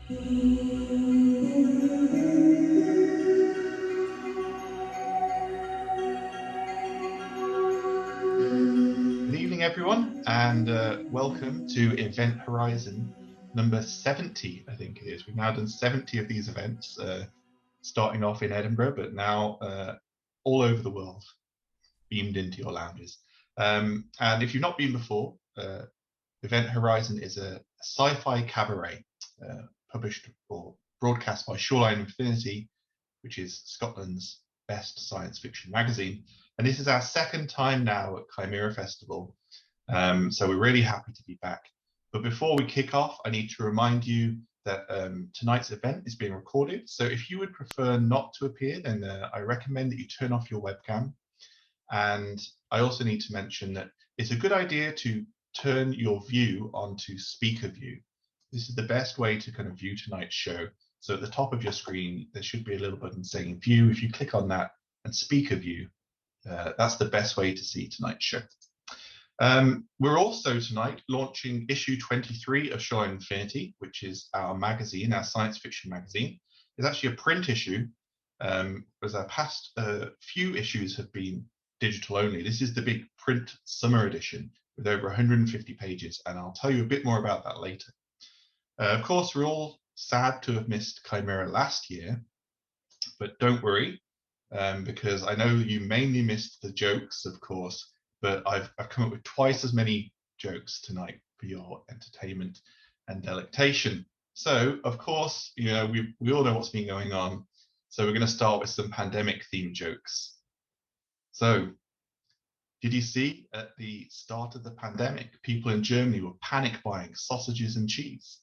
Good evening, everyone, and welcome to Event Horizon number 70, I think it is. We've now done 70 of these events, starting off in Edinburgh, but now all over the world, beamed into your lounges. And if you've not been before, Event Horizon is a sci-fi cabaret published or broadcast by Shoreline Infinity, which is Scotland's best science fiction magazine. And this is our second time now at Cymera Festival. So we're really happy to be back. But before we kick off, I need to remind you that tonight's event is being recorded. So if you would prefer not to appear, then I recommend that you turn off your webcam. And I also need to mention that it's a good idea to turn your view onto speaker view. This is the best way to kind of view tonight's show. So at the top of your screen, there should be a little button saying view. If you click on that and speaker view, that's the best way to see tonight's show. We're also tonight launching issue 23 of Shoreline Infinity, which is our magazine, our science fiction magazine. It's actually a print issue, as our past few issues have been digital only. This is the big print summer edition with over 150 pages, and I'll tell you a bit more about that later. Of course, we're all sad to have missed Cymera last year, but don't worry, because I know you mainly missed the jokes, of course, but I've come up with twice as many jokes tonight for your entertainment and delectation. So, of course, you know, we all know what's been going on. So we're going to start with some pandemic-themed jokes. So, did you see at the start of the pandemic, people in Germany were panic buying sausages and cheese?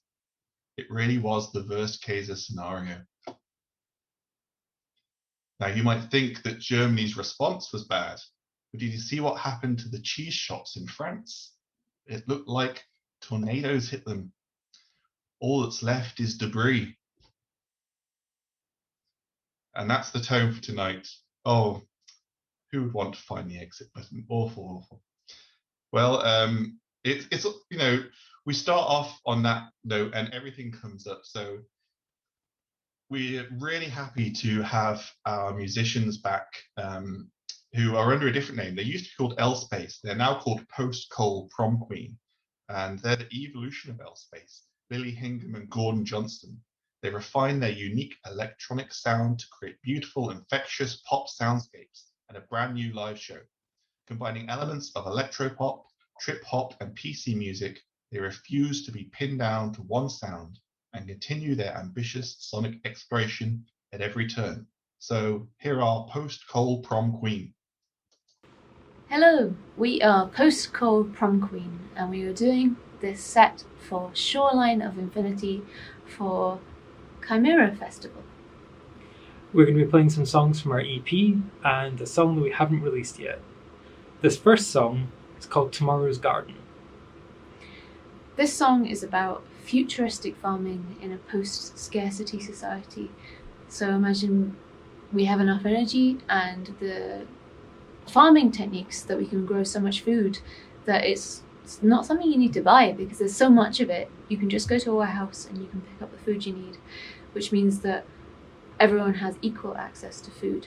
It really was the worst case scenario. Now, you might think that Germany's response was bad, but did you see what happened to the cheese shops in France? It looked like tornadoes hit them. All that's left is debris. And that's the tone for tonight. Oh, who would want to find the exit button? Awful, awful. Well, it's you know, we start off on that note and everything comes up. So we're really happy to have our musicians back who are under a different name. They used to be called L-Space. They're now called Post-Coal Prom Queen. And they're the evolution of L-Space. Billy Hingham and Gordon Johnston. They refine their unique electronic sound to create beautiful, infectious pop soundscapes and a brand new live show. Combining elements of electropop, trip-hop, and PC music, they refuse to be pinned down to one sound and continue their ambitious sonic exploration at every turn. So here are Post-Coal Prom Queen. Hello, we are Post-Coal Prom Queen, and we are doing this set for Shoreline of Infinity for Cymera Festival. We're going to be playing some songs from our EP and a song that we haven't released yet. This first song is called Tomorrow's Garden. This song is about futuristic farming in a post-scarcity society. So imagine we have enough energy and the farming techniques that we can grow so much food that it's not something you need to buy because there's so much of it. You can just go to a warehouse and you can pick up the food you need, which means that everyone has equal access to food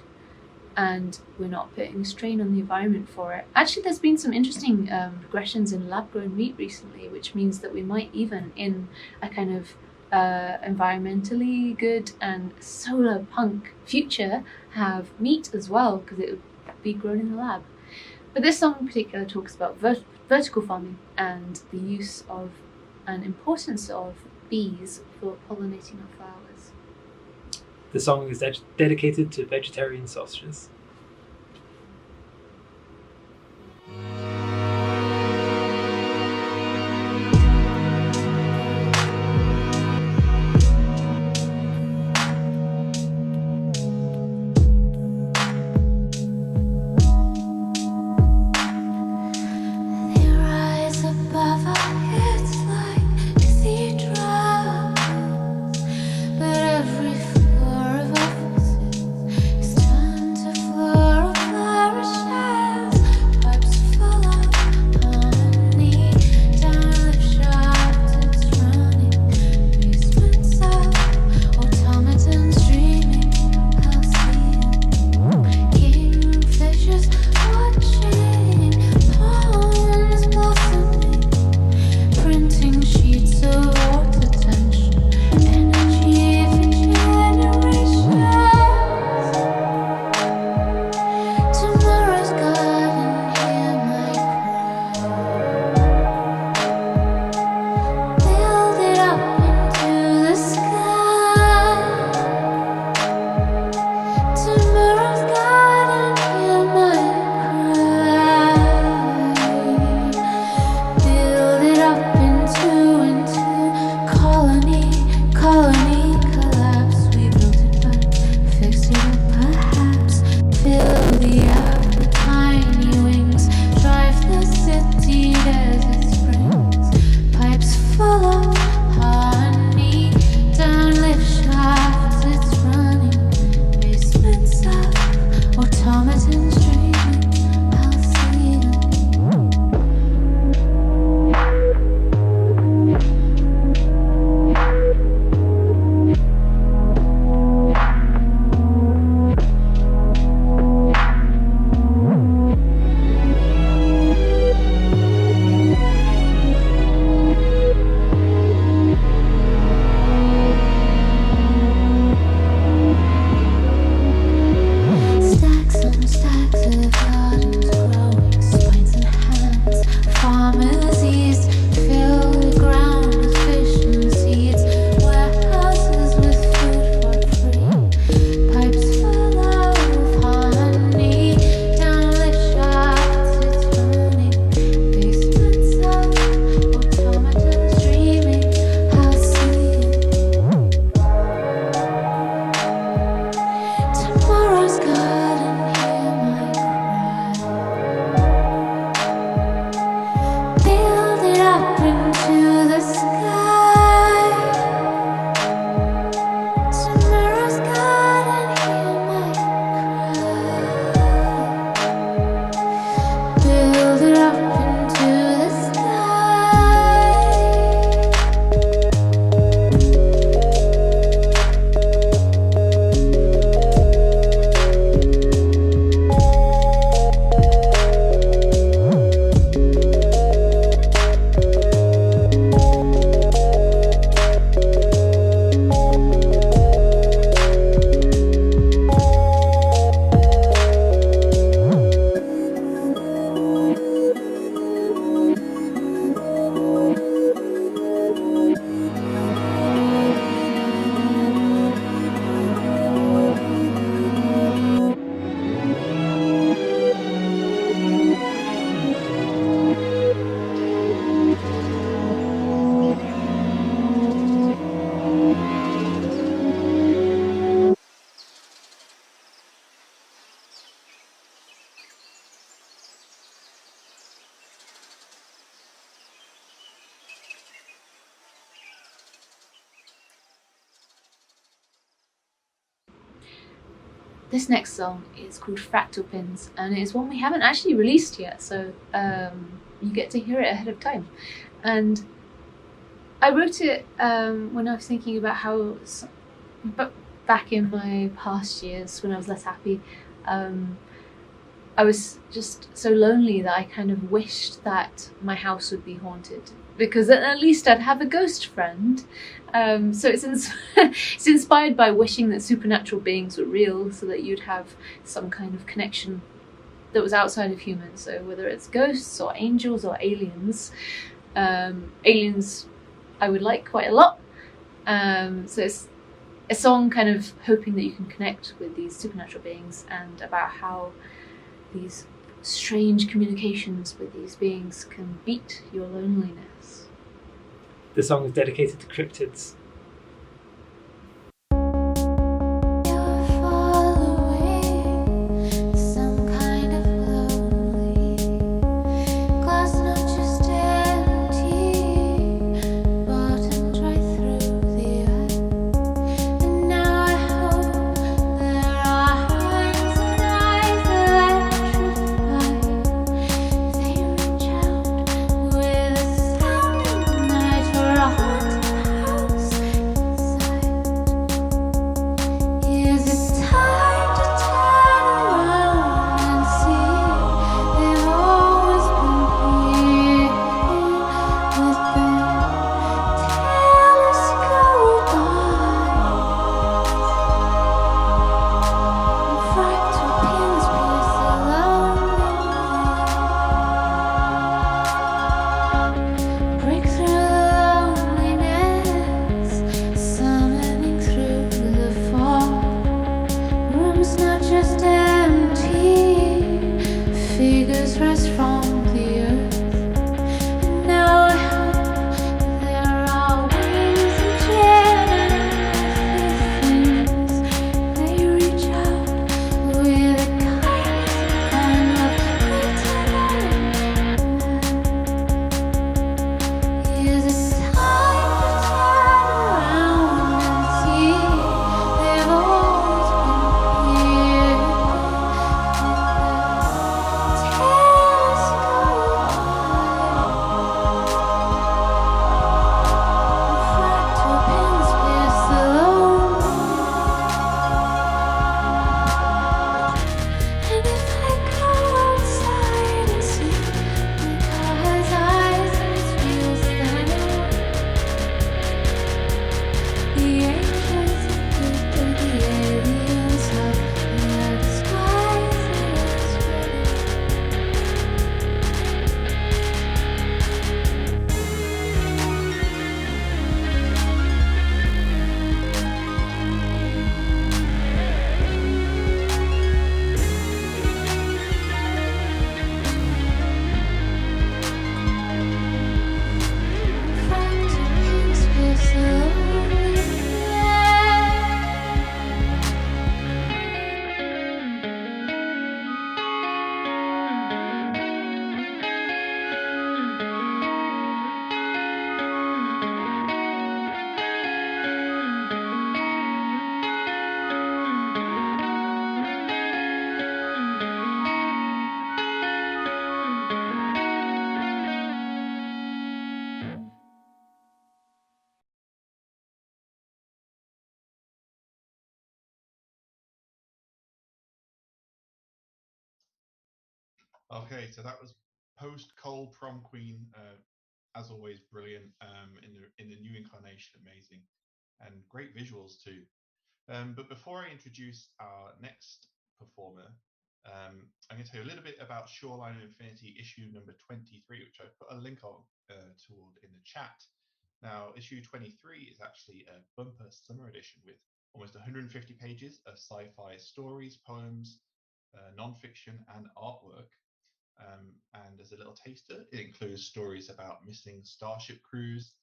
and we're not putting strain on the environment for it. Actually, there's been some interesting progressions in lab-grown meat recently, which means that we might even, in a kind of environmentally good and solar punk future, have meat as well, because it would be grown in the lab. But this song in particular talks about vertical farming and the use of and importance of bees for pollinating our flowers. The song is dedicated to vegetarian sausages. But every floor of offices is turned to this next song is called Fractal Pins, and it is one we haven't actually released yet, so you get to hear it ahead of time. And I wrote it when I was thinking about how, but back in my past years when I was less happy, I was just so lonely that I kind of wished that my house would be haunted, because at least I'd have a ghost friend. So it's inspired by wishing that supernatural beings were real, so that you'd have some kind of connection that was outside of humans. So whether it's ghosts or angels or aliens, aliens I would like quite a lot. So it's a song kind of hoping that you can connect with these supernatural beings, and about how these strange communications with these beings can beat your loneliness. The song is dedicated to cryptids. Okay, so that was post Cole Prom Queen, as always brilliant, in the new incarnation, amazing, and great visuals too. But before I introduce our next performer, I'm going to tell you a little bit about Shoreline and Infinity issue number 23, which I've put a link on toward in the chat. Now, issue 23 is actually a bumper summer edition with almost 150 pages of sci-fi stories, poems, non-fiction, and artwork. And as a little taster, it includes stories about missing starship crews,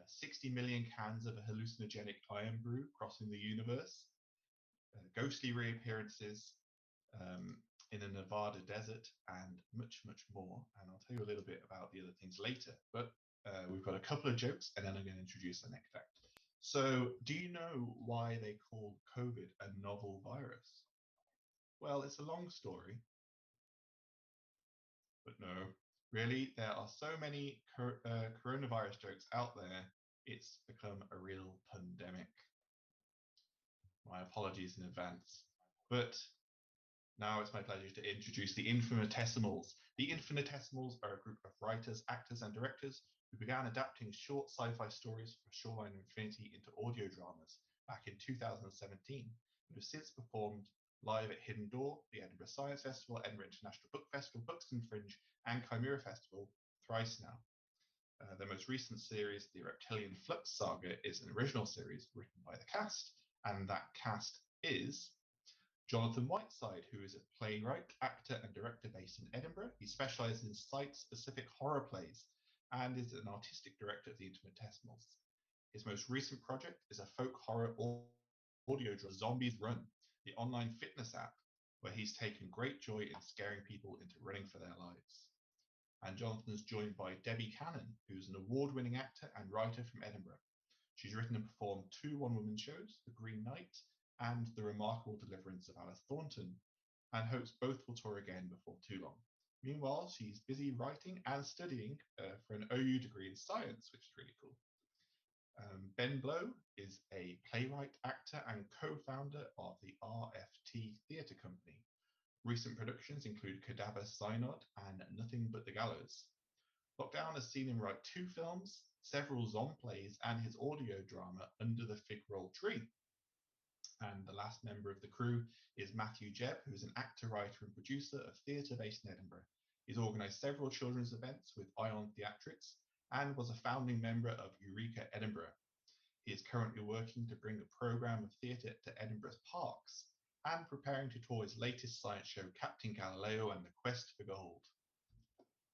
60 million cans of a hallucinogenic iron brew crossing the universe, ghostly reappearances in a Nevada desert, and much, much more. And I'll tell you a little bit about the other things later. But we've got a couple of jokes, and then I'm going to introduce the next act. So, do you know why they call COVID a novel virus? Well, it's a long story, but no. Really, there are so many coronavirus jokes out there, it's become a real pandemic. My apologies in advance. But now it's my pleasure to introduce the Infinitesimals. The Infinitesimals are a group of writers, actors, and directors who began adapting short sci-fi stories for Shoreline and Infinity into audio dramas back in 2017 and have since performed live at Hidden Door, the Edinburgh Science Festival, Edinburgh International Book Festival, Buxton Fringe, and Cymera Festival thrice now. The most recent series, the Reptilian Flux Saga, is an original series written by the cast, and that cast is Jonathan Whiteside, who is a playwright, actor, and director based in Edinburgh. He specialises in site-specific horror plays and is an artistic director of the Infinitesimals. His most recent project is a folk horror audio drama, Zombies Run, the online fitness app, where he's taken great joy in scaring people into running for their lives. And Jonathan is joined by Debbie Cannon, who's an award-winning actor and writer from Edinburgh. She's written and performed 2 one-woman shows, The Green Knight and The Remarkable Deliverance of Alice Thornton, and hopes both will tour again before too long. Meanwhile, she's busy writing and studying for an OU degree in science, which is really cool. Ben Blow is a playwright, actor, and co-founder of the RFT Theatre Company. Recent productions include Cadaver Synod and Nothing But the Gallows. Lockdown has seen him write 2 films, several Zom plays, and his audio drama Under the Fig Roll Tree. And the last member of the crew is Matthew Jebb, who is an actor, writer, and producer of theatre based in Edinburgh. He's organised several children's events with Ion Theatrics and was a founding member of Eureka Edinburgh. He is currently working to bring a programme of theatre to Edinburgh's parks and preparing to tour his latest science show, Captain Galileo and the Quest for Gold.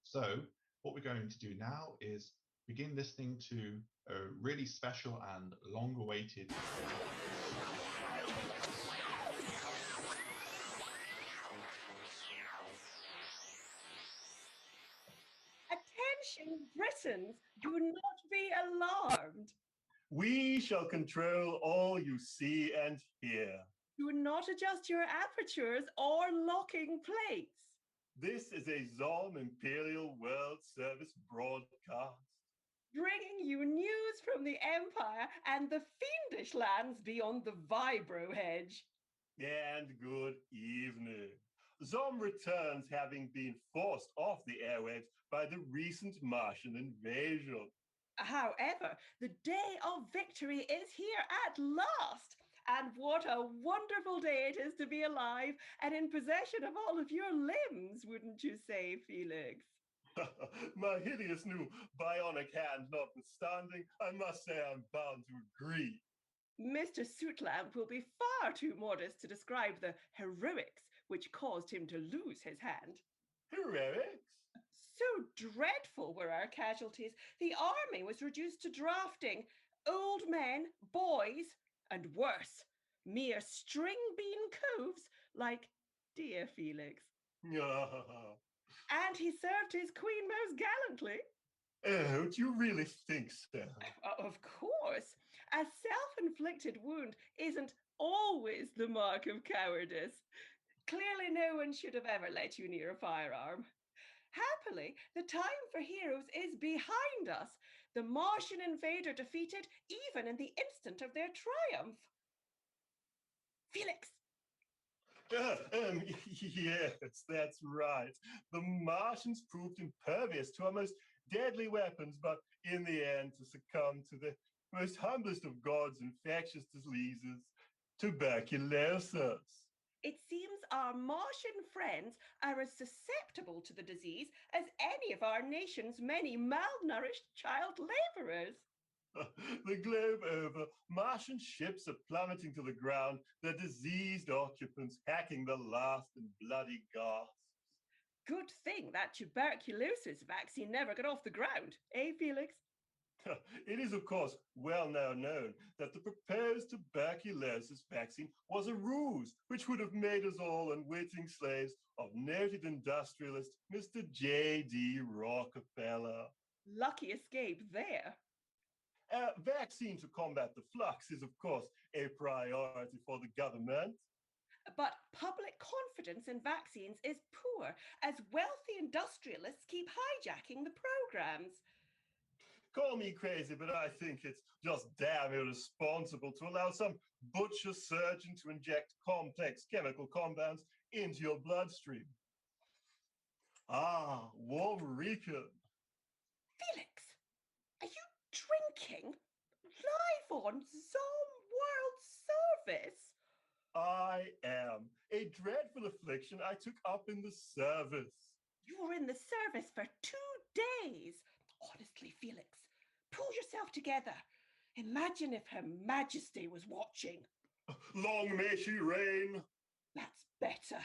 So what we're going to do now is begin listening to a really special and long-awaited Attention, Britons, do not be alarmed. We shall control all you see and hear. Do not adjust your apertures or locking plates. This is a Zom Imperial World Service broadcast, Bringing you news from the Empire and the fiendish lands beyond the Vibro Hedge. and good evening. Zom returns having been forced off the airwaves by the recent Martian invasion. However, the day of victory is here at last. And what a wonderful day it is to be alive and in possession of all of your limbs, wouldn't you say, Felix? My hideous new bionic hand notwithstanding, I must say I'm bound to agree. Mr. Sootlamp will be far too modest to describe the heroics which caused him to lose his hand. Heroics? So dreadful were our casualties. The army was reduced to drafting old men, boys, and worse, mere string-bean coves like dear Felix. And he served his queen most gallantly. Oh, do you really think so? Of course. A self-inflicted wound isn't always the mark of cowardice. Clearly no one should have ever let you near a firearm. Happily, the time for heroes is behind us. The Martian invader defeated even in the instant of their triumph. Felix! Yes, that's right. The Martians proved impervious to our most deadly weapons, but in the end to succumb to the most humblest of God's infectious diseases, tuberculosis. It seems our Martian friends are as susceptible to the disease as any of our nation's many malnourished child laborers. The globe over, Martian ships are plummeting to the ground, their diseased occupants hacking the last and bloody gasps. Good thing that tuberculosis vaccine never got off the ground, eh, Felix? It is, of course, well now known that the proposed tuberculosis vaccine was a ruse, which would have made us all unwitting slaves of noted industrialist Mr. J.D. Rockefeller. Lucky escape there. Vaccine to combat the flux is, of course, a priority for the government. But public confidence in vaccines is poor as wealthy industrialists keep hijacking the programs. Call me crazy, but I think it's just damn irresponsible to allow some butcher surgeon to inject complex chemical compounds into your bloodstream. Ah, Wolverine. Felix, are you drinking live on Zom World Service? I am. A dreadful affliction I took up in the service. You were in the service for 2 days. Honestly, Felix, pull yourself together. Imagine if Her Majesty was watching. Long may she reign. That's better.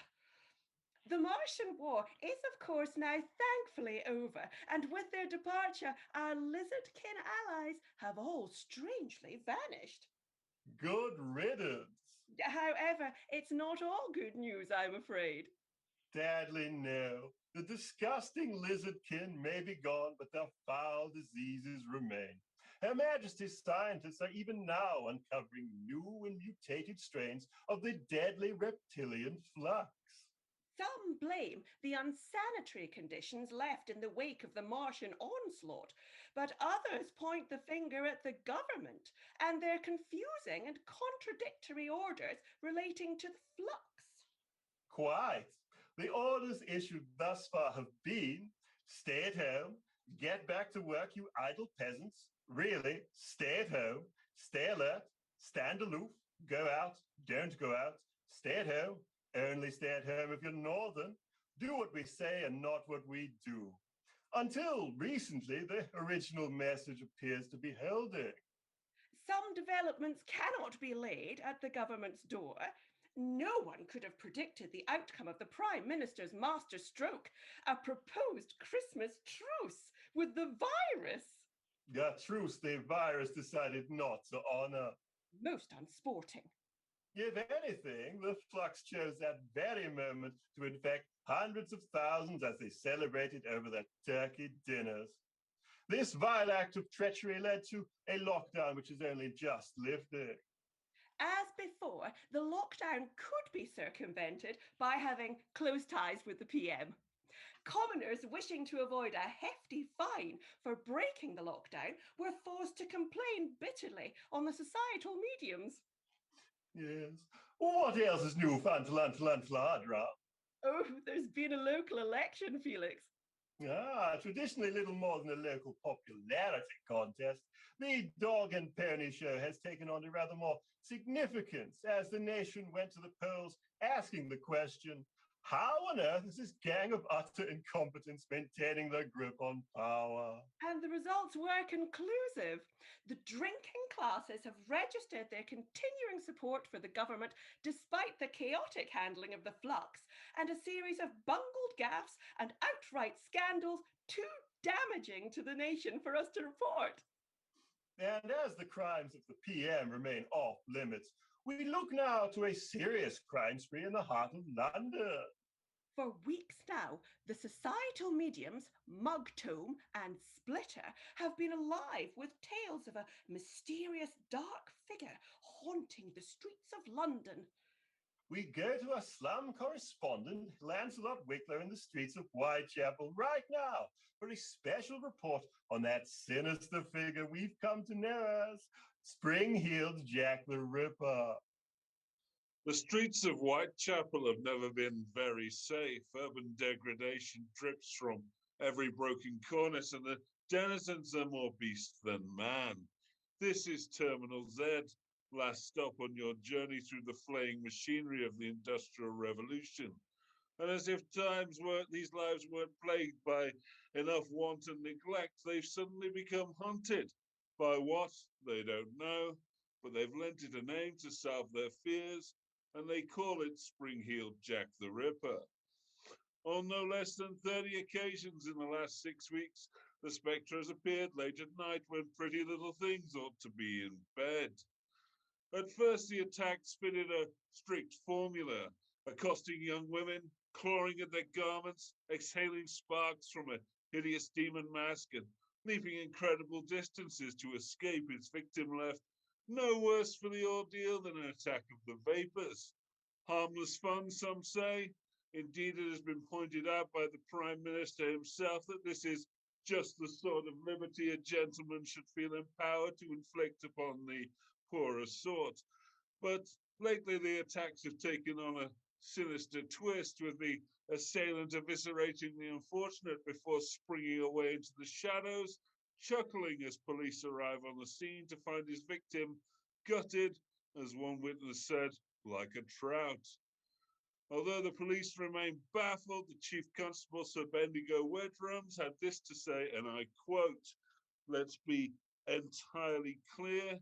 The Martian War is, of course, now thankfully over, and with their departure, our lizardkin allies have all strangely vanished. Good riddance. However, it's not all good news, I'm afraid. Sadly, no. The disgusting lizardkin may be gone, but their foul diseases remain. Her Majesty's scientists are even now uncovering new and mutated strains of the deadly reptilian flux. Some blame the unsanitary conditions left in the wake of the Martian onslaught, but others point the finger at the government and their confusing and contradictory orders relating to the flux. Quite. The orders issued thus far have been stay at home, get back to work, you idle peasants. Really, stay at home, stay alert, stand aloof, go out, don't go out, stay at home, only stay at home if you're northern, do what we say and not what we do. Until recently, the original message appears to be holding. Some developments cannot be laid at the government's door. No one could have predicted the outcome of the Prime Minister's master stroke, a proposed Christmas truce with the virus. A truce the virus decided not to honor. Most unsporting. If anything, the flux chose that very moment to infect hundreds of thousands as they celebrated over their turkey dinners. This vile act of treachery led to a lockdown which is only just lifting. As before, the lockdown could be circumvented by having close ties with the PM. Commoners wishing to avoid a hefty fine for breaking the lockdown were forced to complain bitterly on the societal mediums. Yes. What else is new, Fantala? Oh, there's been a local election, Felix. Traditionally little more than a local popularity contest, the dog and pony show has taken on a rather more significance as the nation went to the polls asking the question, how on earth is this gang of utter incompetence maintaining their grip on power? And the results were conclusive. The drinking classes have registered their continuing support for the government despite the chaotic handling of the flux and a series of bungled gaffes and outright scandals too damaging to the nation for us to report. And as the crimes of the PM remain off limits, we look now to a serious crime spree in the heart of London. For weeks now, the societal mediums, Mugtome and Splitter, have been alive with tales of a mysterious dark figure haunting the streets of London. We go to our slum correspondent, Lancelot Wicklow, in the streets of Whitechapel right now for a special report on that sinister figure we've come to know as Spring-Heeled Jack the Ripper. The streets of Whitechapel have never been very safe. Urban degradation drips from every broken cornice, and the denizens are more beast than man. This is Terminal Z, last stop on your journey through the flaying machinery of the Industrial Revolution. And as if these lives weren't plagued by enough want and neglect, they've suddenly become haunted. By what? They don't know, but they've lent it a name to salve their fears, and they call it Spring-Heeled Jack the Ripper. On no less than 30 occasions in the last 6 weeks, the spectre has appeared late at night when pretty little things ought to be in bed. At first, the attacks fitted a strict formula, accosting young women, clawing at their garments, exhaling sparks from a hideous demon mask, and leaping incredible distances to escape its victim left no worse for the ordeal than an attack of the vapors. Harmless fun, some say. Indeed, it has been pointed out by the Prime Minister himself that this is just the sort of liberty a gentleman should feel empowered to inflict upon the poorer sort. But lately, the attacks have taken on a sinister twist, with the assailant eviscerating the unfortunate before springing away into the shadows, chuckling as police arrive on the scene to find his victim gutted, as one witness said, like a trout. Although the police remain baffled, the Chief Constable Sir Bendigo Wedrums had this to say, and I quote, "Let's be entirely clear.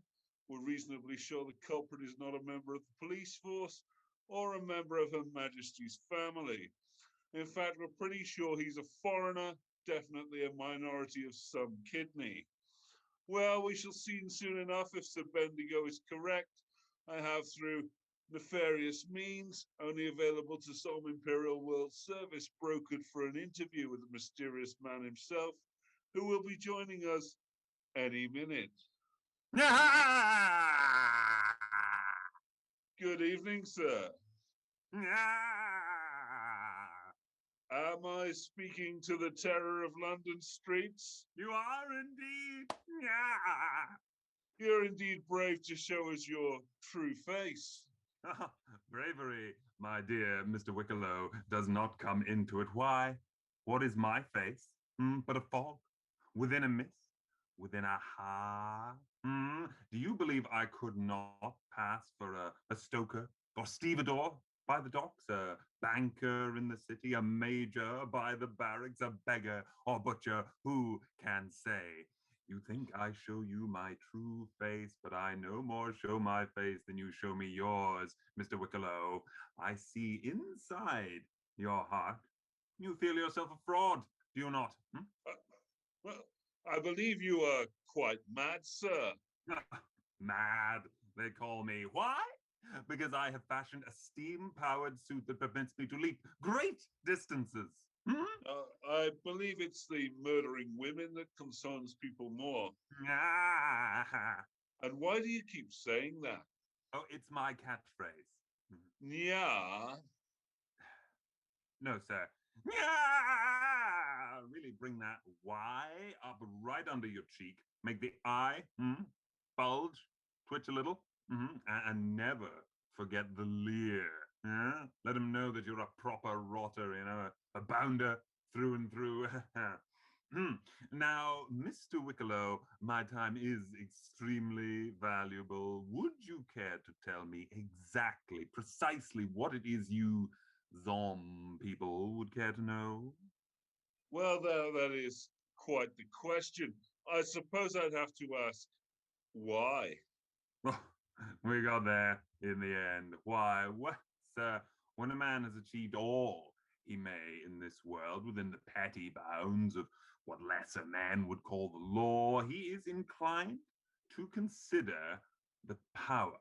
We're reasonably sure the culprit is not a member of the police force or a member of Her Majesty's family. In fact, we're pretty sure he's a foreigner, definitely a minority of some kidney." Well, we shall see soon enough if Sir Bendigo is correct. I have, through nefarious means, only available to some Imperial World Service, brokered for an interview with the mysterious man himself, who will be joining us any minute. Good evening, sir. Am I speaking to the terror of London streets? You are indeed. You're indeed brave to show us your true face. Bravery, my dear Mr. Wicklow, does not come into it. Why? What is my face? But a fog, within a mist, within a Do you believe I could not pass for a stoker or stevedore by the docks, a banker in the city, a major by the barracks, a beggar or butcher? Who can say? You think I show you my true face, but I no more show my face than you show me yours, Mr. Wicklow. I see inside your heart. You feel yourself a fraud, do you not? Well, I believe you are quite mad, sir. Mad, they call me. Why? Because I have fashioned a steam-powered suit that permits me to leap great distances. I believe it's the murdering women that concerns people more. And why do you keep saying that? Oh, it's my catchphrase. Yeah. No, sir. Yeah! Really bring that Y up right under your cheek. Make the I bulge, twitch a little, and never forget the leer. Let them know that you're a proper rotter, a bounder through and through. Now, Mr. Wicklow, my time is extremely valuable. Would you care to tell me exactly, precisely what it is you people would care to know? Well, that is quite the question. I suppose I'd have to ask, why? Well, we got there in the end. Why? Well, sir, when a man has achieved all he may in this world within the petty bounds of what lesser men would call the law, he is inclined to consider the power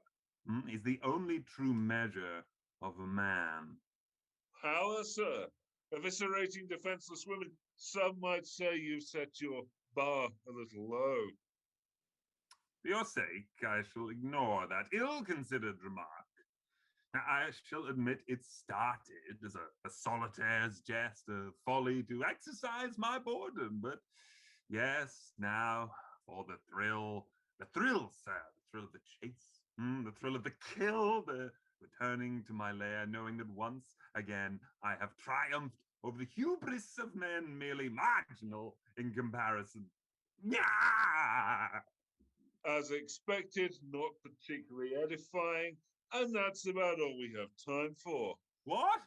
is the only true measure of a man. Power, sir? Eviscerating defenseless women? Some might say you've set your bar a little low. For your sake, I shall ignore that ill-considered remark. I shall admit it started as a solitaire's jest, a folly to exercise my boredom. But yes, now for the thrill, sir, the thrill of the chase, the thrill of the kill, the returning to my lair, knowing that once again I have triumphed over the hubris of men, merely marginal in comparison. Yeah! As expected, not particularly edifying, and that's about all we have time for. What?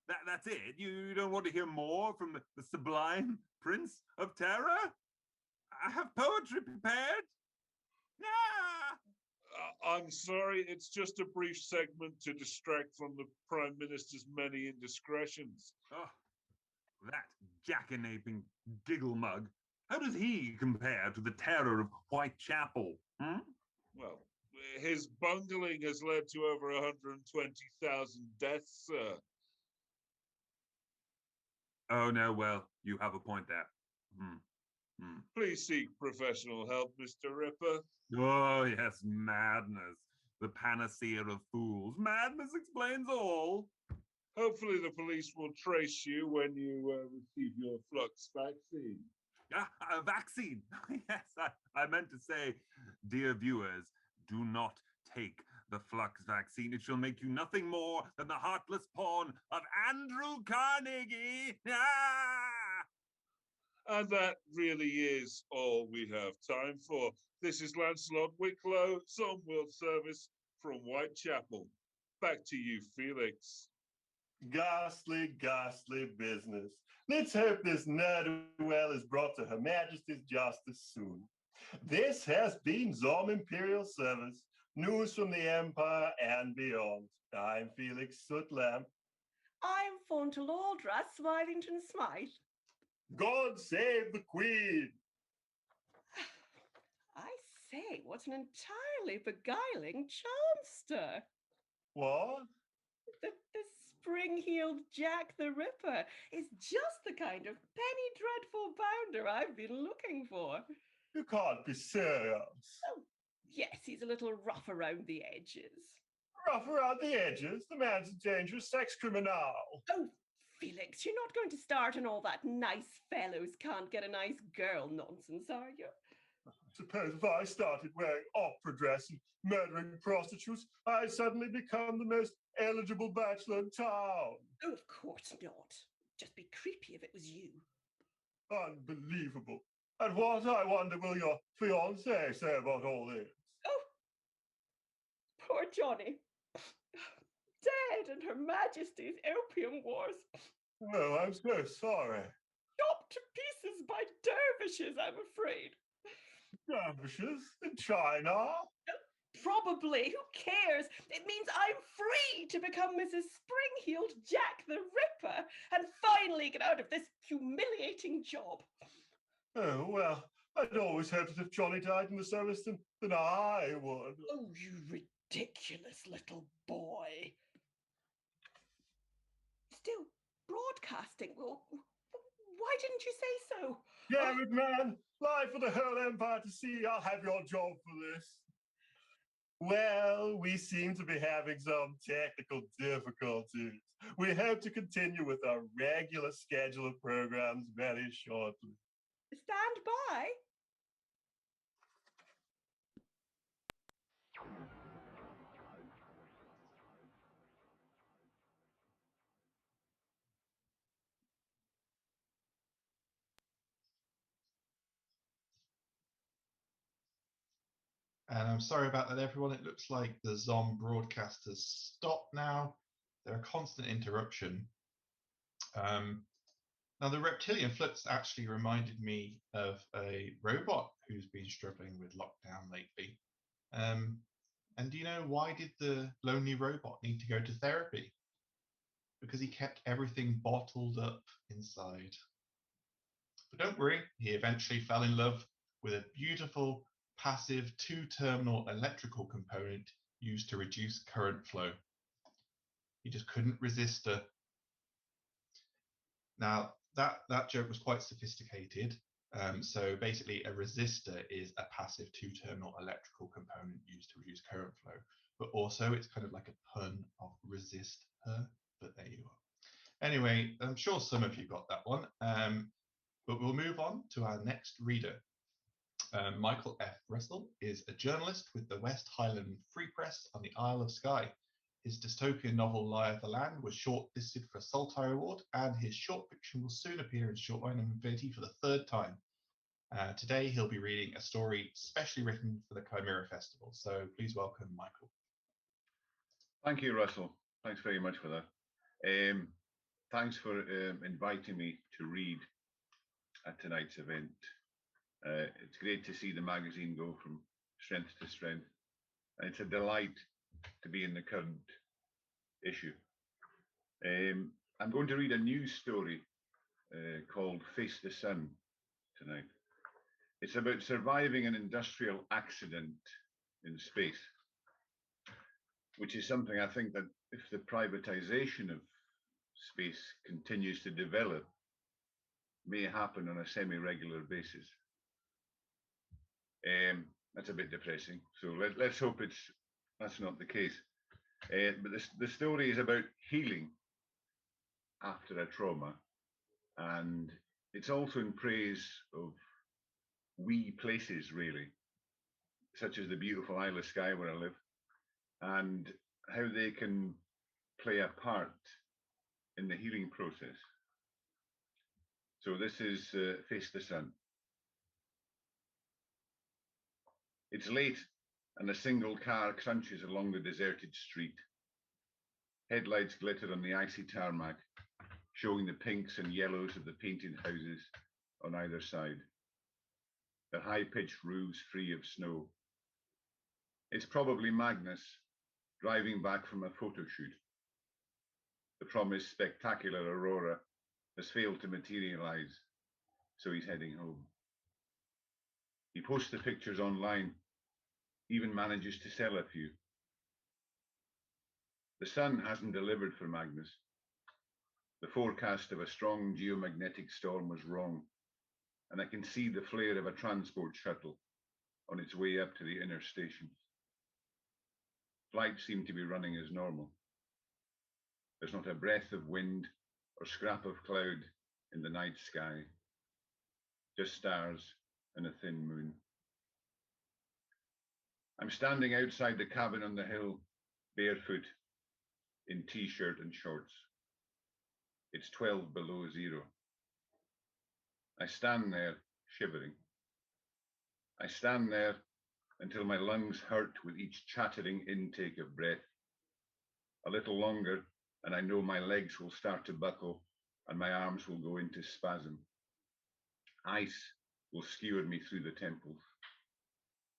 That's it? You don't want to hear more from the sublime Prince of Terror? I have poetry prepared. Yeah! I'm sorry, it's just a brief segment to distract from the Prime Minister's many indiscretions. Oh, that jackanaping giggle mug. How does he compare to the terror of Whitechapel? Well, his bungling has led to over 120,000 deaths, sir. Oh, no, well, you have a point there. Please seek professional help, Mr. Ripper. Oh, yes, madness. the panacea of fools. Madness explains all. Hopefully the police will trace you when you receive your flux vaccine. A vaccine. Yes, I meant to say, dear viewers, do not take the flux vaccine. It shall make you nothing more than the heartless pawn of Andrew Carnegie. And that really is all we have time for. This is Lancelot Wicklow, Zom World Service from Whitechapel. Back to you, Felix. Ghastly, ghastly business. Let's hope this ne'er-do-well is brought to Her Majesty's justice soon. This has been Zom Imperial Service, news from the Empire and beyond. I'm Felix Sootlamp. I'm Fauntlealdra Smilington Smythe. God save the Queen! I say, what an entirely beguiling charmster. What? The spring-heeled Jack the Ripper is just the kind of penny dreadful bounder I've been looking for. You can't be serious. Oh, yes, he's a little rough around the edges. Rough around the edges? The man's a dangerous sex criminal. Oh, Felix, you're not going to start on all that nice fellows can't get a nice girl nonsense, are you? I suppose if I started wearing opera dress and murdering prostitutes, I'd suddenly become the most eligible bachelor in town. Oh, of course not. Just be creepy if it was you. Unbelievable. And what, I wonder, will your fiancé say about all this? Oh, poor Johnny. Dead in Her Majesty's opium wars. Oh, I'm so sorry. Chopped to pieces by dervishes, I'm afraid. Dervishes in China? Probably. Who cares? It means I'm free to become Mrs. Spring-heeled Jack the Ripper and finally get out of this humiliating job. Oh, well, I'd always hoped that if Johnny died in the service, then I would. Oh, you ridiculous little boy. Still broadcasting? Well, why didn't you say so? Damn it, man! Live for the whole empire to see. I'll have your job for this. Well, we seem to be having some technical difficulties. We hope to continue with our regular schedule of programs very shortly. Stand by. And I'm sorry about that, everyone. It looks like the Zom broadcast has stopped now. There are constant interruption. Now, the reptilian flips actually reminded me of a robot who's been struggling with lockdown lately. And do you know, why did the lonely robot need to go to therapy? Because he kept everything bottled up inside. But don't worry, he eventually fell in love with a beautiful, passive two-terminal electrical component used to reduce current flow. He just couldn't resist her. Now, that joke was quite sophisticated. So basically, a resistor is a passive two-terminal electrical component used to reduce current flow. But also, it's kind of like a pun of resist her. But there you are. Anyway, I'm sure some of you got that one. But we'll move on to our next reader. Michael F. Russell is a journalist with the West Highland Free Press on the Isle of Skye. His dystopian novel Lie of the Land was shortlisted for a Saltire Award, and his short fiction will soon appear in Shoreline and Infinity for the third time. Today he'll be reading a story specially written for the Cymera Festival. So please welcome Michael. Thank you, Russell. Thanks very much for that. Thanks for inviting me to read at tonight's event. It's great to see the magazine go from strength to strength. And it's a delight to be in the current issue. I'm going to read a news story called Face the Sun tonight. It's about surviving an industrial accident in space, which is something I think that if the privatization of space continues to develop, may happen on a semi-regular basis. That's a bit depressing. So let's hope it's That's not the case. But the story is about healing after a trauma, and it's also in praise of wee places, really, such as the beautiful Isle of Skye where I live, and how they can play a part in the healing process. So this is Face the Sun. It's late and a single car crunches along the deserted street. Headlights glitter on the icy tarmac, showing the pinks and yellows of the painted houses on either side, their high-pitched roofs free of snow. It's probably Magnus, driving back from a photo shoot. The promised spectacular aurora has failed to materialize, so he's heading home. He posts the pictures online, even manages to sell a few. The sun hasn't delivered for Magnus. The forecast of a strong geomagnetic storm was wrong, and I can see the flare of a transport shuttle on its way up to the inner stations. Flights seem to be running as normal. There's not a breath of wind or scrap of cloud in the night sky, just stars and a thin moon. I'm standing outside the cabin on the hill, barefoot, in t-shirt and shorts. It's 12 below zero. I stand there, shivering. I stand there until my lungs hurt with each chattering intake of breath. A little longer, and I know my legs will start to buckle and my arms will go into spasm. Ice will skewer me through the temples.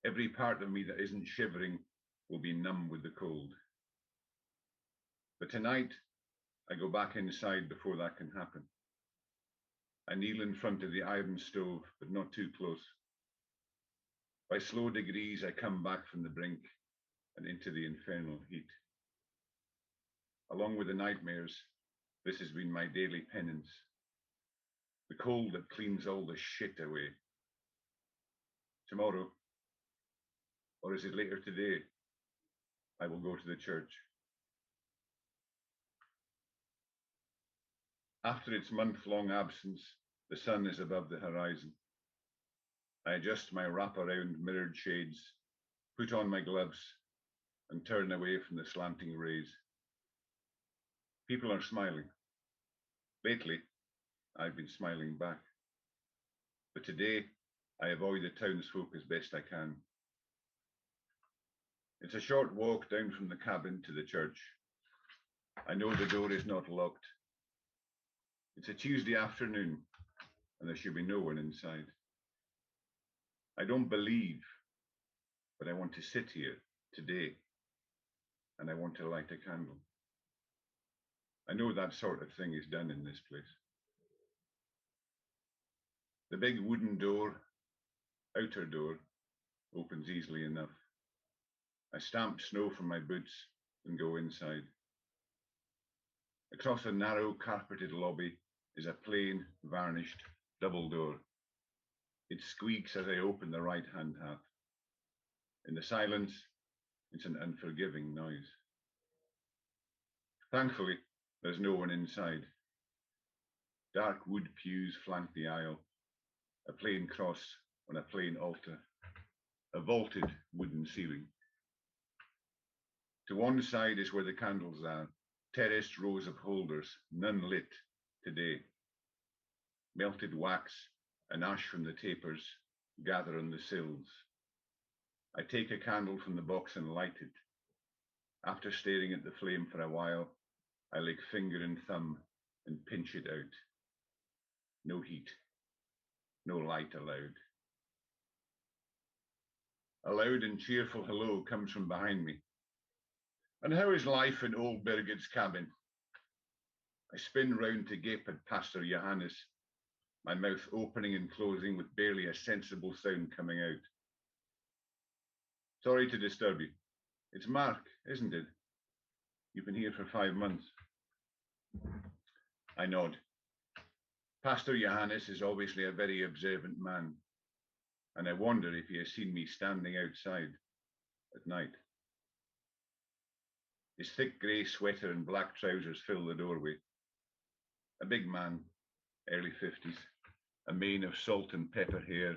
Every part of me that isn't shivering will be numb with the cold. But tonight, I go back inside before that can happen. I kneel in front of the iron stove, but not too close. By slow degrees, I come back from the brink and into the infernal heat. Along with the nightmares, this has been my daily penance. The cold that cleans all the shit away. Tomorrow, or is it later today, I will go to the church. After its month-long absence, the sun is above the horizon. I adjust my wrap-around mirrored shades, put on my gloves, and turn away from the slanting rays. People are smiling. Lately, I've been smiling back. But today, I avoid the townsfolk as best I can. It's a short walk down from the cabin to the church. I know the door is not locked. It's a Tuesday afternoon, and there should be no one inside. I don't believe, but I want to sit here today, and I want to light a candle. I know that sort of thing is done in this place. The big wooden door, outer door, opens easily enough. I stamp snow from my boots and go inside. Across a narrow carpeted lobby is a plain, varnished double door. It squeaks as I open the right-hand half. In the silence, it's an unforgiving noise. Thankfully, there's no one inside. Dark wood pews flank the aisle, a plain cross on a plain altar, a vaulted wooden ceiling. To one side is where the candles are, terraced rows of holders, none lit today. Melted wax and ash from the tapers gather on the sills. I take a candle from the box and light it. After staring at the flame for a while, I lick finger and thumb and pinch it out. No heat, no light allowed. A loud and cheerful hello comes from behind me. And how is life in old Birgit's cabin? I spin round to gape at Pastor Johannes, my mouth opening and closing with barely a sensible sound coming out. Sorry to disturb you. It's Mark, isn't it? You've been here for 5 months. I nod. Pastor Johannes is obviously a very observant man, and I wonder if he has seen me standing outside at night. His thick grey sweater and black trousers fill the doorway. A big man, early 50s, a mane of salt and pepper hair,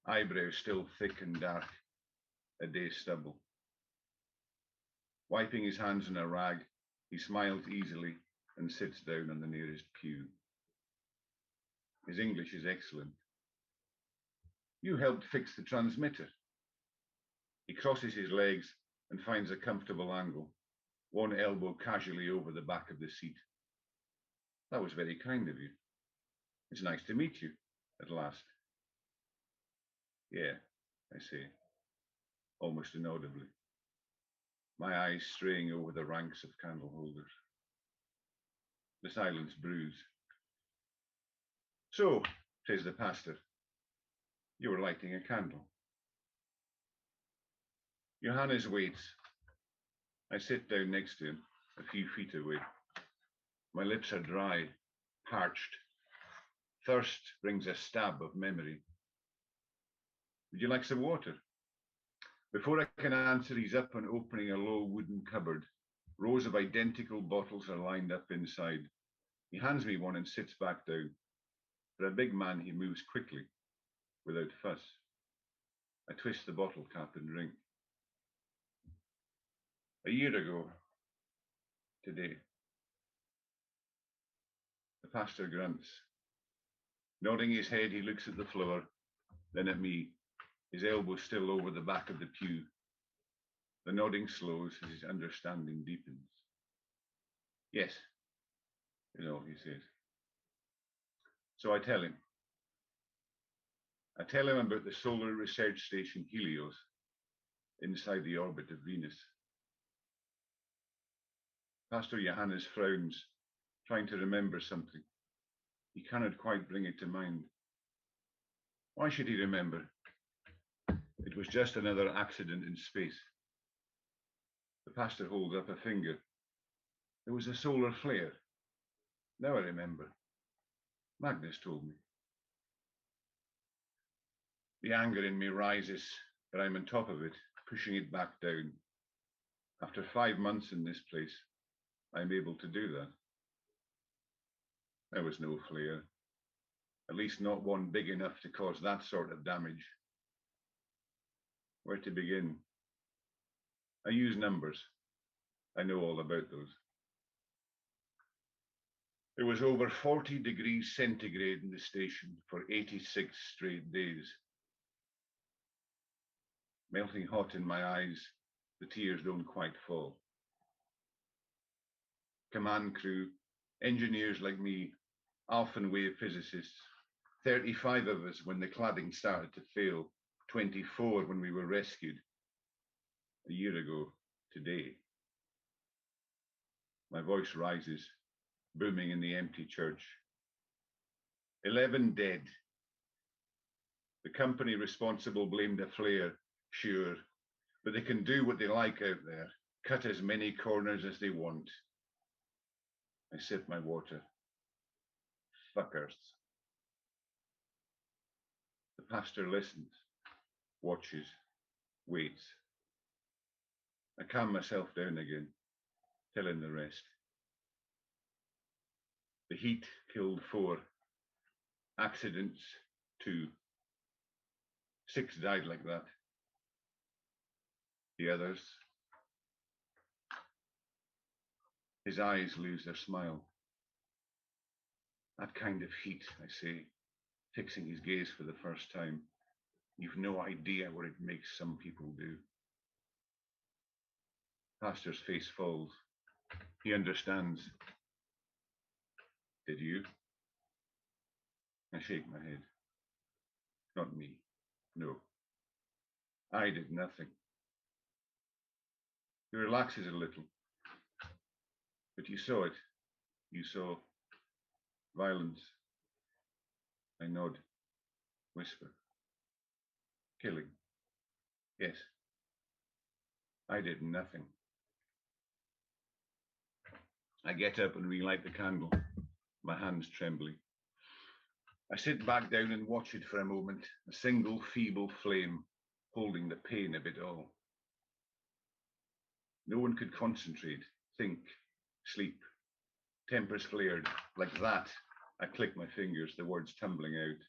eyebrows still thick and dark, a day's stubble. Wiping his hands in a rag, he smiles easily and sits down on the nearest pew. His English is excellent. You helped fix the transmitter. He crosses his legs and finds a comfortable angle, one elbow casually over the back of the seat. That was very kind of you. It's nice to meet you, at last. Yeah, I say, almost inaudibly, my eyes straying over the ranks of candle holders. The silence brews. So, says the pastor, you were lighting a candle. Johannes waits. I sit down next to him, a few feet away. My lips are dry, parched. Thirst brings a stab of memory. Would you like some water? Before I can answer, he's up and opening a low wooden cupboard. Rows of identical bottles are lined up inside. He hands me one and sits back down. For a big man, he moves quickly, without fuss. I twist the bottle cap and drink. A year ago, today. The pastor grunts. Nodding his head, he looks at the floor, then at me, his elbow still over the back of the pew. The nodding slows as his understanding deepens. Yes, is all he says. So I tell him. I tell him about the solar research station Helios inside the orbit of Venus. Pastor Johannes frowns, trying to remember something. He cannot quite bring it to mind. Why should he remember? It was just another accident in space. The pastor holds up a finger. There was a solar flare. Now I remember. Magnus told me. The anger in me rises, but I'm on top of it, pushing it back down. After 5 months in this place, I'm able to do that. There was no flare, at least not one big enough to cause that sort of damage. Where to begin? I use numbers. I know all about those. It was over 40 degrees centigrade in the station for 86 straight days. Melting hot in my eyes, the tears don't quite fall. Command crew, engineers like me, Alphen wave physicists, 35 of us when the cladding started to fail, 24 when we were rescued. A year ago, today. My voice rises, booming in the empty church. 11 dead. The company responsible blamed a flare, sure, but they can do what they like out there, cut as many corners as they want. I sip my water. Fuckers. The pastor listens, watches, waits. I calm myself down again, tell him the rest. The heat killed 4. Accidents, 2. 6 died like that. The others. His eyes lose their smile. That kind of heat, I say, fixing his gaze for the first time. You've no idea what it makes some people do. Pastor's face falls. He understands. Did you? I shake my head. Not me. No. I did nothing. He relaxes a little. But you saw it. You saw violence. I nod. Whisper. Killing. Yes. I did nothing. I get up and relight the candle, my hands trembling. I sit back down and watch it for a moment, a single feeble flame, holding the pain of it all. No one could concentrate, think, sleep. Tempers flared. Like that, I clicked my fingers, the words tumbling out.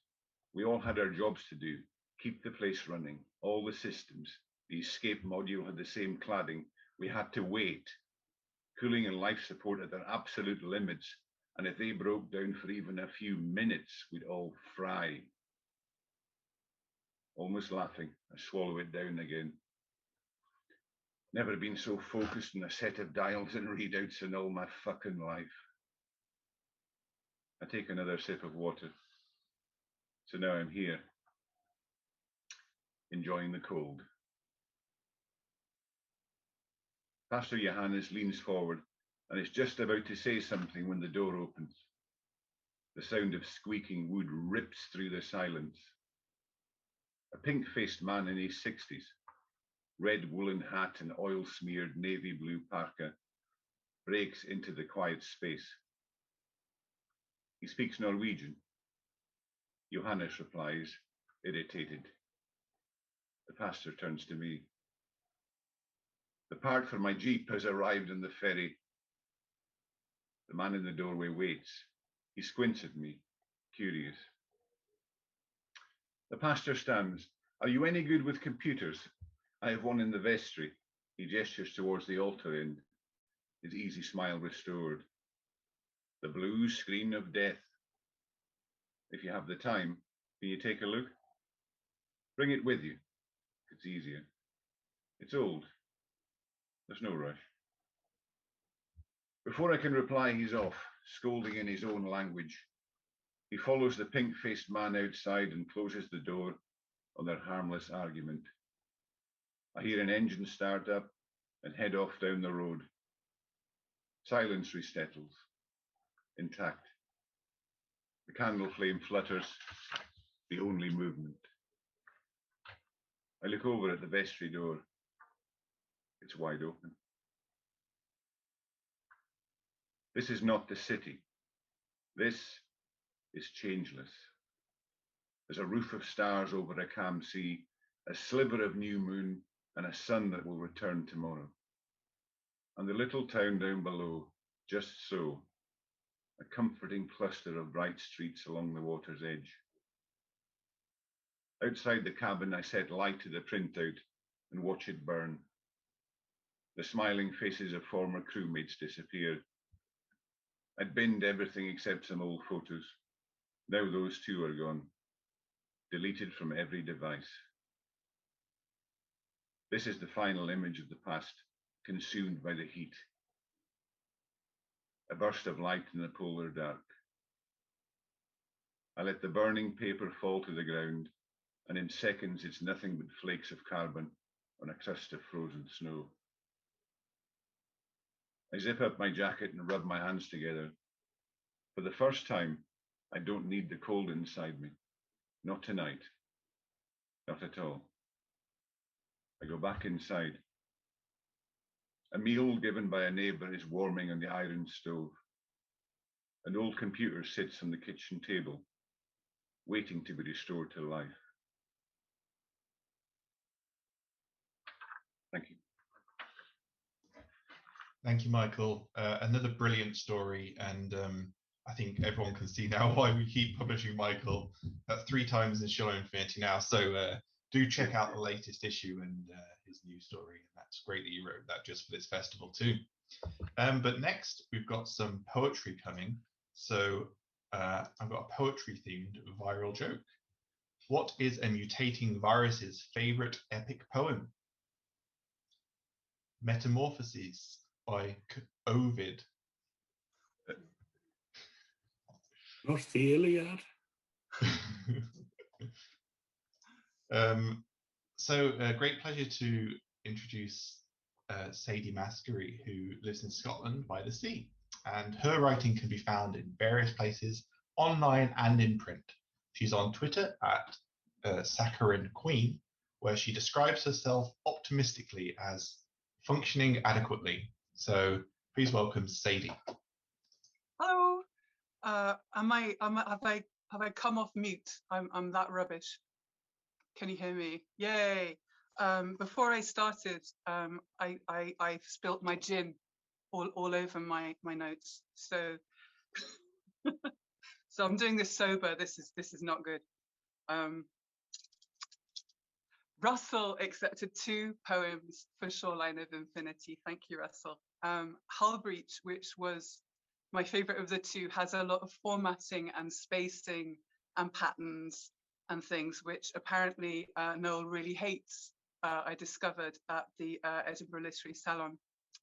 We all had our jobs to do. Keep the place running. All the systems. The escape module had the same cladding. We had to wait. Cooling and life support at their absolute limits. And if they broke down for even a few minutes, we'd all fry. Almost laughing, I swallow it down again. Never been so focused on a set of dials and readouts in all my fucking life. I take another sip of water. So now I'm here, enjoying the cold. Pastor Johannes leans forward and is just about to say something when the door opens. The sound of squeaking wood rips through the silence. A pink-faced man in his 60s, red woolen hat and oil-smeared navy blue parka, breaks into the quiet space. He speaks Norwegian. Johannes replies, irritated. The pastor turns to me. The part for my jeep has arrived on the ferry. The man in the doorway waits. He squints at me, curious. The pastor stands. Are you any good with computers? I have one in the vestry. He gestures towards the altar end, his easy smile restored. The blue screen of death. If you have the time, can you take a look? Bring it with you. It's easier. It's old. There's no rush. Before I can reply, he's off, scolding in his own language. He follows the pink-faced man outside and closes the door on their harmless argument. I hear an engine start up and head off down the road. Silence resettles, intact. The candle flame flutters, the only movement. I look over at the vestry door. It's wide open. This is not the city. This is changeless. There's a roof of stars over a calm sea, a sliver of new moon, and a sun that will return tomorrow. And the little town down below, just so, a comforting cluster of bright streets along the water's edge. Outside the cabin, I set light to the printout and watch it burn. The smiling faces of former crewmates disappear. I'd binned everything except some old photos. Now those too are gone, deleted from every device. This is the final image of the past, consumed by the heat. A burst of light in the polar dark. I let the burning paper fall to the ground, and in seconds it's nothing but flakes of carbon on a crust of frozen snow. I zip up my jacket and rub my hands together. For the first time, I don't need the cold inside me. Not tonight. Not at all. I go back inside. A meal given by a neighbour is warming on the iron stove. An old computer sits on the kitchen table, waiting to be restored to life. Thank you. Thank you, Michael. Another brilliant story, and I think everyone can see now why we keep publishing Michael 3 times in Shoreline Infinity now. So do check out the latest issue and his new story. And that's great that you wrote that just for this festival too. But next, we've got some poetry coming. So I've got a poetry-themed viral joke. What is a mutating virus's favorite epic poem? Metamorphoses by Ovid. Not the Iliad. Great pleasure to introduce Sadie Maskery, who lives in Scotland by the sea. And her writing can be found in various places, online and in print. She's on Twitter at Saccharine Queen, where she describes herself optimistically as functioning adequately. So please welcome Sadie. Hello. Have I come off mute? I'm that rubbish. Can you hear me? Yay. Before I started, I spilt my gin all over my notes. So so I'm doing this sober. This is not good. Russell accepted 2 poems for Shoreline of Infinity. Thank you, Russell. Hull Breach, which was my favorite of the 2, has a lot of formatting and spacing and patterns and things, which apparently Noel really hates. I discovered at the Edinburgh Literary Salon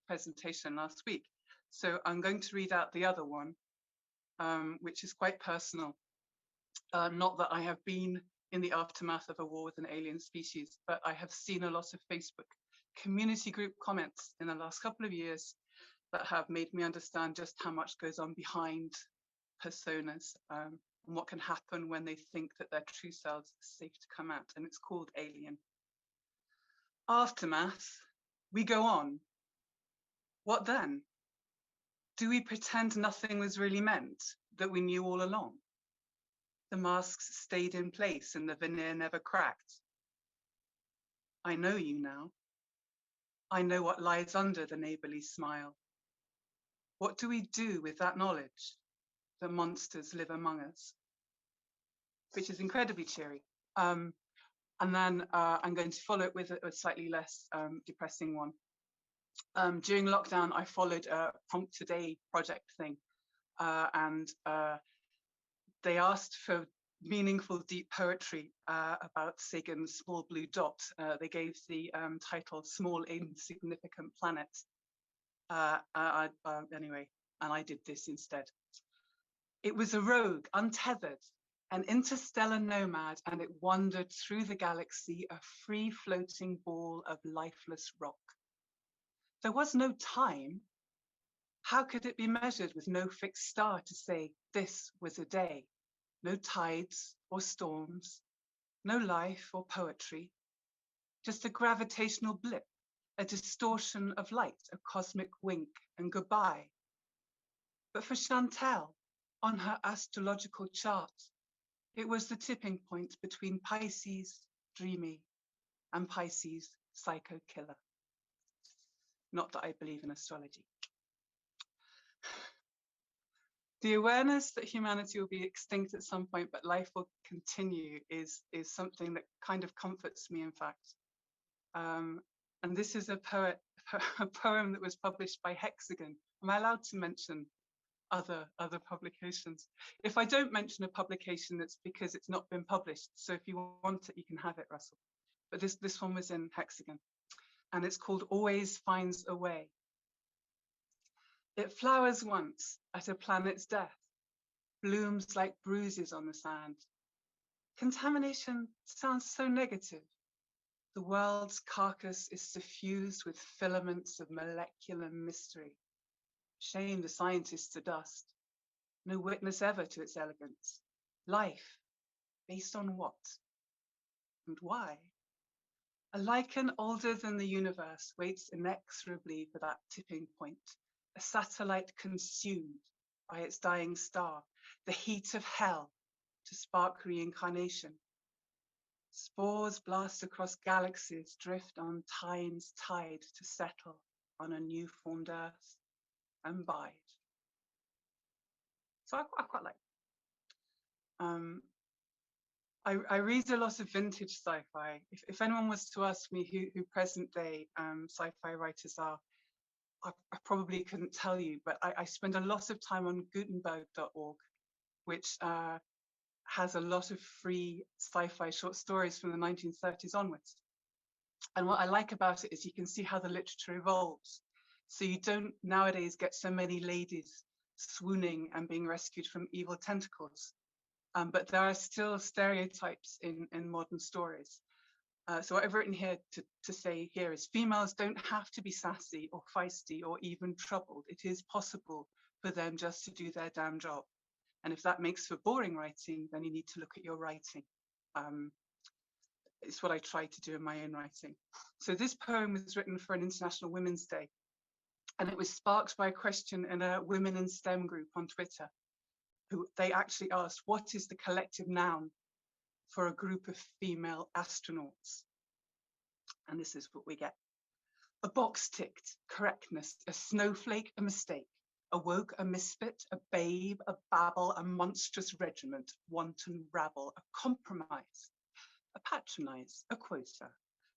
presentation last week. So I'm going to read out the other one, which is quite personal. Not that I have been in the aftermath of a war with an alien species, but I have seen a lot of Facebook community group comments in the last couple of years that have made me understand just how much goes on behind personas, and what can happen when they think that their true selves are safe to come out. And it's called Alien. Aftermath, we go on. What then? Do we pretend nothing was really meant, that we knew all along? The masks stayed in place and the veneer never cracked. I know you now. I know what lies under the neighborly smile. What do we do with that knowledge that monsters live among us? Which is incredibly cheery. And then I'm going to follow it with a slightly less depressing one. During lockdown, I followed a Prompt Today project thing, and they asked for meaningful, deep poetry about Sagan's small blue dot. They gave the title Small Insignificant Planet. Anyway, and I did this instead. It was a rogue, untethered, an interstellar nomad, and it wandered through the galaxy, a free-floating ball of lifeless rock. There was no time. How could it be measured with no fixed star to say this was a day? No tides or storms, no life or poetry, just a gravitational blip, a distortion of light, a cosmic wink and goodbye. But for Chantal, on her astrological chart, it was the tipping point between Pisces, dreamy, and Pisces, psycho killer. Not that I believe in astrology. The awareness that humanity will be extinct at some point, but life will continue is something that kind of comforts me, in fact. And this is a poem that was published by Hexagon. Am I allowed to mention other publications? If I don't mention a publication, it's because it's not been published. So if you want it, you can have it, Russell. But this one was in Hexagon, and it's called Always Finds a Way. It flowers once at a planet's death, blooms like bruises on the sand. Contamination sounds so negative. The world's carcass is suffused with filaments of molecular mystery. Shame the scientists to dust. No witness ever to its elegance. Life, based on what? And why? A lichen older than the universe waits inexorably for that tipping point. A satellite consumed by its dying star, the heat of hell to spark reincarnation. Spores blast across galaxies, drift on time's tide to settle on a new formed earth and bide. So I quite like it. I read a lot of vintage sci-fi. If anyone was to ask me who present day sci-fi writers are, I probably couldn't tell you, but I spend a lot of time on Gutenberg.org, which has a lot of free sci-fi short stories from the 1930s onwards. And what I like about it is you can see how the literature evolves. So you don't nowadays get so many ladies swooning and being rescued from evil tentacles. But there are still stereotypes in modern stories. So what I've written here to say here is females don't have to be sassy or feisty or even troubled. It is possible for them just to do their damn job. And if that makes for boring writing, then you need to look at your writing. It's what I try to do in my own writing. So this poem was written for an International Women's Day. And it was sparked by a question in a Women in STEM group on Twitter, who they actually asked, what is the collective noun for a group of female astronauts? And this is what we get. A box ticked, correctness, a snowflake, a mistake, awoke, a misfit, a babe, a babble, a monstrous regiment, wanton rabble, a compromise, a patronize, a quota,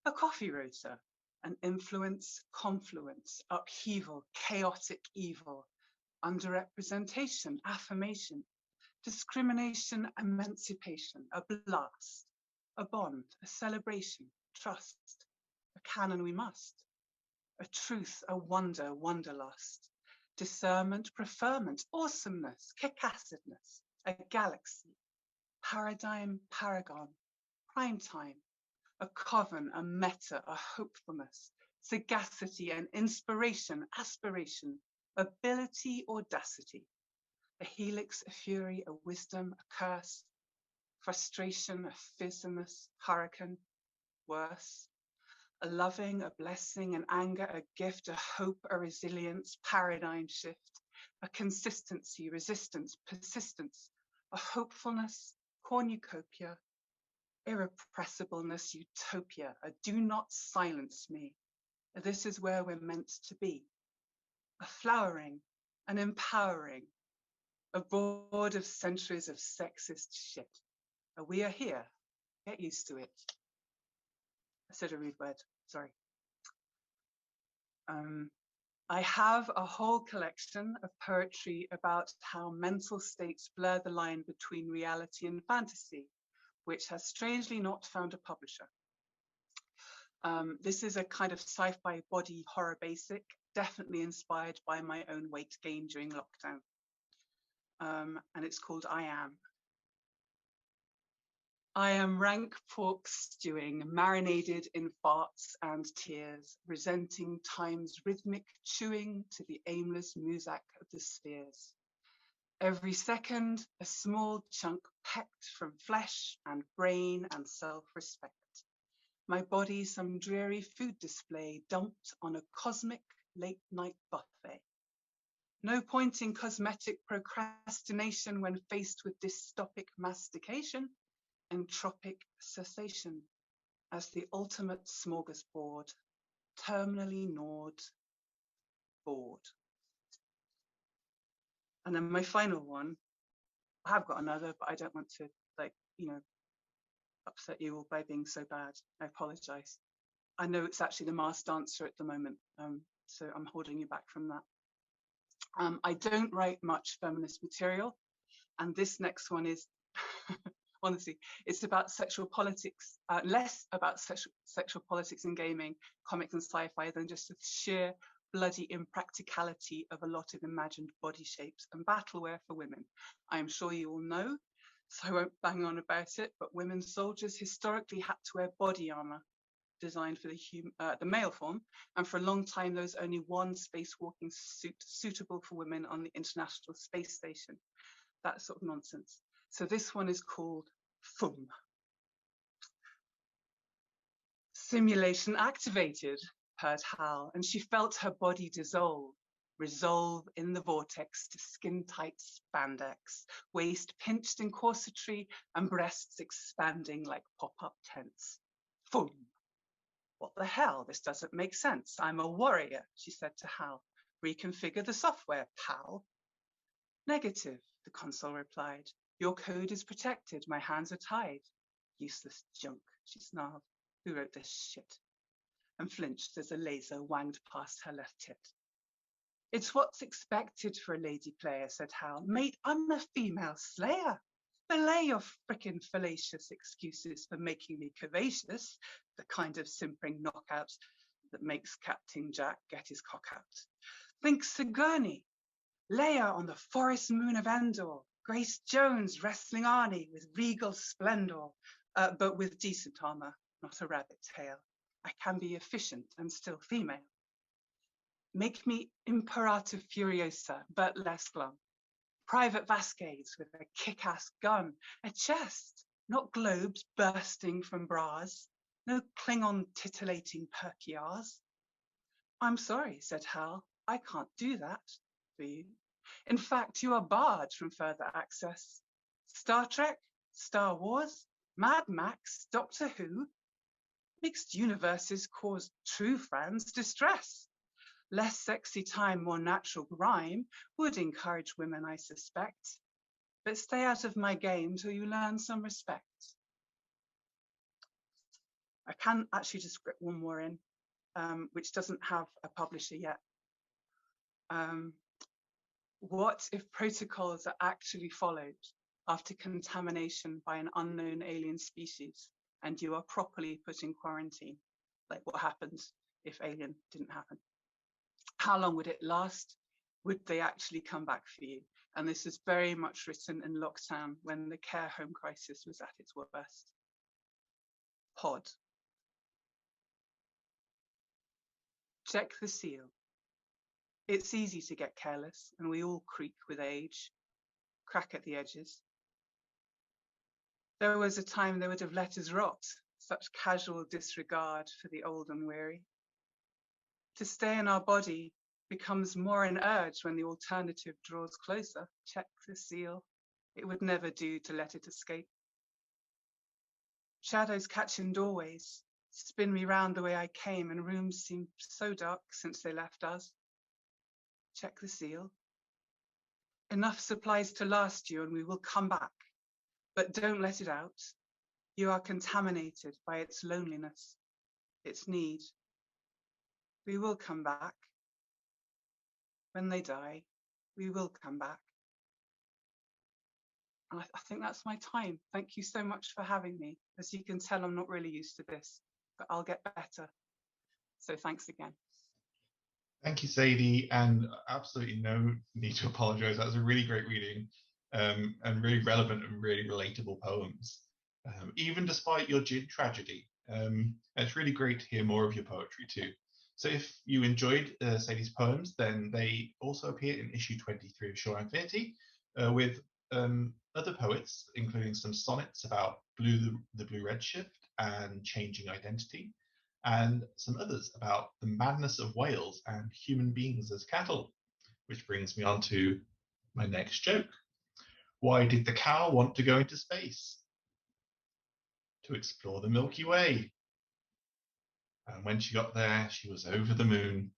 a coffee roaster, an influence, confluence, upheaval, chaotic evil, underrepresentation, affirmation, discrimination, emancipation, a blast, a bond, a celebration, trust, a canon we must, a truth, a wonder, wanderlust, discernment, preferment, awesomeness, cicassedness, a galaxy, paradigm, paragon, prime time, a coven, a meta, a hopefulness, sagacity and inspiration, aspiration, ability, audacity, a helix, a fury, a wisdom, a curse, frustration, a fissiness, hurricane, worse, a loving, a blessing, an anger, a gift, a hope, a resilience, paradigm shift, a consistency, resistance, persistence, a hopefulness, cornucopia, irrepressibleness, utopia, a do not silence me. This is where we're meant to be. A flowering, an empowering, a board of centuries of sexist shit. We are here. Get used to it. I said a rude word, sorry. I have a whole collection of poetry about how mental states blur the line between reality and fantasy, which has strangely not found a publisher. This is a kind of sci-fi body horror basic, definitely inspired by my own weight gain during lockdown. And it's called I Am. I am rank pork stewing, marinated in farts and tears, resenting time's rhythmic chewing to the aimless muzak of the spheres. Every second, a small chunk pecked from flesh and brain and self-respect. My body some dreary food display dumped on a cosmic late-night buffet. No point in cosmetic procrastination when faced with dystopic mastication. Entropic cessation as the ultimate smorgasbord, terminally gnawed, bored. And then my final one, I have got another, but I don't want to, upset you all by being so bad. I apologize. I know it's actually the masked dancer at the moment, so I'm holding you back from that. I don't write much feminist material, and this next one is honestly, it's about sexual politics, less about sexual politics in gaming, comics and sci-fi than just the sheer bloody impracticality of a lot of imagined body shapes and battleware for women. I am sure you all know, so I won't bang on about it, but women soldiers historically had to wear body armor designed for the male form, and for a long time there was only one spacewalking suit suitable for women on the International Space Station. That sort of nonsense. So this one is called FUM. Simulation activated, heard Hal, and she felt her body dissolve, resolve in the vortex to skin-tight spandex, waist pinched in corsetry and breasts expanding like pop-up tents. FUM. What the hell? This doesn't make sense. I'm a warrior, she said to Hal. Reconfigure the software, pal. Negative, the console replied. Your code is protected. My hands are tied. Useless junk, she snarled. Who wrote this shit? And flinched as a laser wanged past her left tit. It's what's expected for a lady player, said Hal. Mate, I'm a female slayer. Belay your frickin' fallacious excuses for making me curvaceous, the kind of simpering knockout that makes Captain Jack get his cock out. Think Sigourney, Leia on the forest moon of Endor, Grace Jones wrestling Arnie with regal splendor, but with decent armor, not a rabbit tail. I can be efficient and still female. Make me Imperator Furiosa, but less glum. Private Vasquez with a kick-ass gun, a chest, not globes bursting from bras, no Klingon titillating perky R's. I'm sorry, said Hal, I can't do that for you. In fact, you are barred from further access. Star Trek, Star Wars, Mad Max, Doctor Who. Mixed universes cause true friends distress. Less sexy time, more natural rhyme would encourage women, I suspect. But stay out of my game till you learn some respect. I can actually just script one more in, which doesn't have a publisher yet. What if protocols are actually followed after contamination by an unknown alien species and you are properly put in quarantine? Like what happens if alien didn't happen? How long would it last? Would they actually come back for you? And this is very much written in lockdown when the care home crisis was at its worst. Pod. Check the seal. It's easy to get careless, and we all creak with age, crack at the edges. There was a time they would have let us rot, such casual disregard for the old and weary. To stay in our body becomes more an urge when the alternative draws closer. Check the seal. It would never do to let it escape. Shadows catch in doorways, spin me round the way I came, and rooms seem so dark since they left us. Check the seal. Enough supplies to last you and we will come back, but don't let it out. You are contaminated by its loneliness, its need. We will come back. When they die, we will come back. And I think that's my time. Thank you so much for having me. As you can tell, I'm not really used to this, but I'll get better. So thanks again. Thank you, Sadie, and absolutely no need to apologise. That was a really great reading, and really relevant and really relatable poems, even despite your gin tragedy. It's really great to hear more of your poetry too. So if you enjoyed Sadie's poems, then they also appear in issue 23 of Shoreline Infinity, with other poets, including some sonnets about the blue redshift and changing identity, and some others about the madness of whales and human beings as cattle, which brings me on to my next joke. Why did the cow want to go into space? To explore the Milky Way. And when she got there, she was over the moon.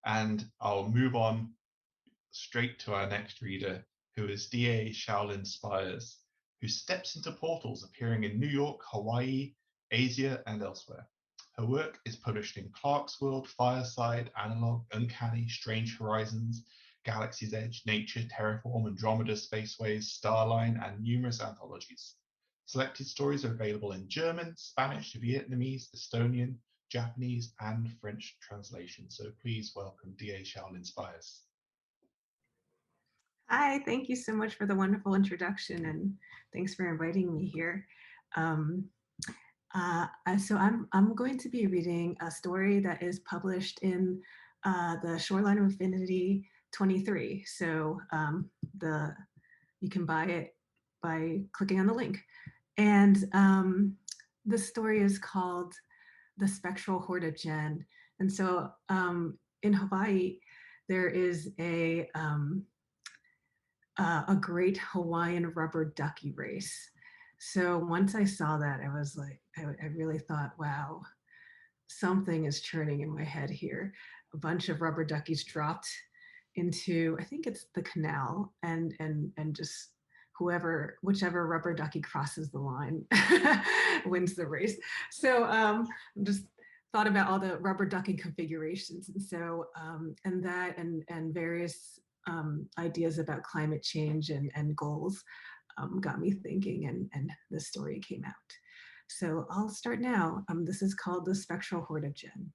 And I'll move on straight to our next reader, who is D.A. Xiaolin Spires, who steps into portals appearing in New York, Hawaii, Asia, and elsewhere. Her work is published in Clarkesworld, Fireside, Analog, Uncanny, Strange Horizons, Galaxy's Edge, Nature, Terraform, Andromeda, Spaceways, Starline, and numerous anthologies. Selected stories are available in German, Spanish, Vietnamese, Estonian, Japanese, and French translation. So please welcome D.A. Xiaolin Spires. Hi, thank you so much for the wonderful introduction, and thanks for inviting me here. So I'm going to be reading a story that is published in the Shoreline of Infinity 23. So you can buy it by clicking on the link. And the story is called The Spectral Horde of Jen. And so in Hawaii, there is a great Hawaiian rubber ducky race. So once I saw that, I was like, I really thought, wow, something is churning in my head here. A bunch of rubber duckies dropped into, I think it's the canal, and just whichever rubber ducky crosses the line wins the race. So just thought about all the rubber ducky configurations, and so and various ideas about climate change and goals got me thinking, and this story came out. So I'll start now. This is called The Spectral Horde of Jen.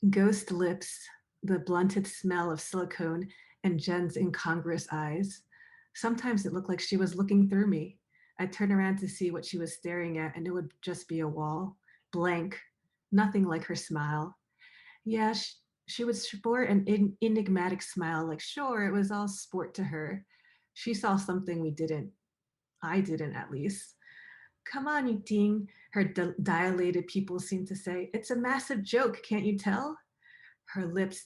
Ghost lips, the blunted smell of silicone, and Jen's incongruous eyes. Sometimes it looked like she was looking through me. I'd turn around to see what she was staring at, and it would just be a wall, blank, nothing like her smile. Yeah, she would sport an enigmatic smile, like sure, it was all sport to her. She saw something we didn't. I didn't, at least. Come on, you ding, her dilated pupils seemed to say. It's a massive joke, can't you tell? Her lips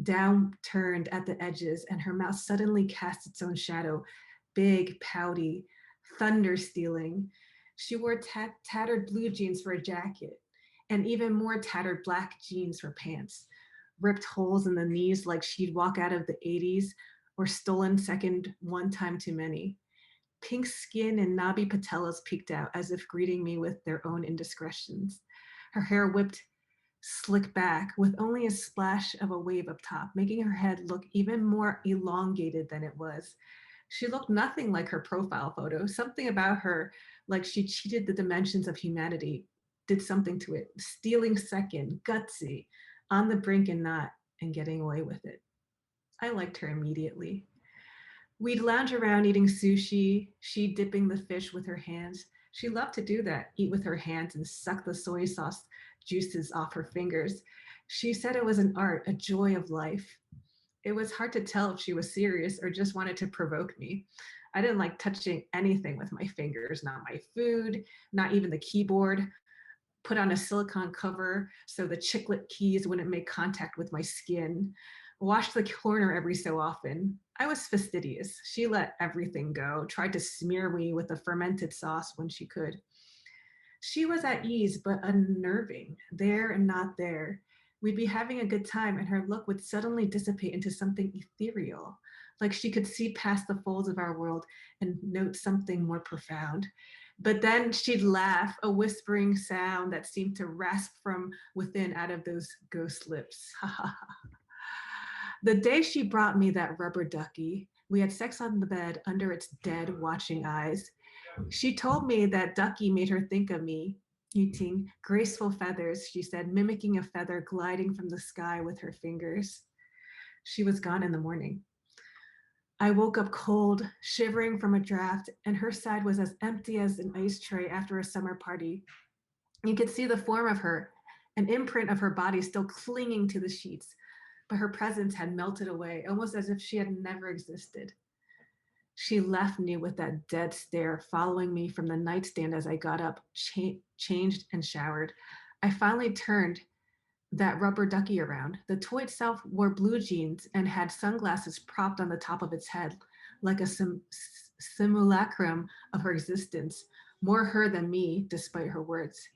downturned at the edges, and her mouth suddenly cast its own shadow, big, pouty, thunder stealing. She wore tattered blue jeans for a jacket and even more tattered black jeans for pants, ripped holes in the knees like she'd walk out of the 80s or stolen second one time too many. Pink skin and knobby patellas peeked out as if greeting me with their own indiscretions. Her hair whipped slick back with only a splash of a wave up top, making her head look even more elongated than it was. She looked nothing like her profile photo. Something about her, like she cheated the dimensions of humanity, did something to it. Stealing second, gutsy, on the brink and not, and getting away with it. I liked her immediately. We'd lounge around eating sushi, she dipping the fish with her hands. She loved to do that, eat with her hands and suck the soy sauce juices off her fingers. She said it was an art, a joy of life. It was hard to tell if she was serious or just wanted to provoke me. I didn't like touching anything with my fingers, not my food, not even the keyboard. Put on a silicone cover so the chiclet keys wouldn't make contact with my skin. Washed the corner every so often. I was fastidious. She let everything go, tried to smear me with a fermented sauce when she could. She was at ease, but unnerving, there and not there. We'd be having a good time and her look would suddenly dissipate into something ethereal, like she could see past the folds of our world and note something more profound. But then she'd laugh, a whispering sound that seemed to rasp from within out of those ghost lips. The day she brought me that rubber ducky, we had sex on the bed under its dead watching eyes. She told me that ducky made her think of me, eating graceful feathers, she said, mimicking a feather gliding from the sky with her fingers. She was gone in the morning. I woke up cold, shivering from a draft, and her side was as empty as an ice tray after a summer party. You could see the form of her, an imprint of her body still clinging to the sheets, but her presence had melted away, almost as if she had never existed. She left me with that dead stare, following me from the nightstand as I got up, changed, and showered. I finally turned that rubber ducky around. The toy itself wore blue jeans and had sunglasses propped on the top of its head, like a simulacrum of her existence, more her than me, despite her words.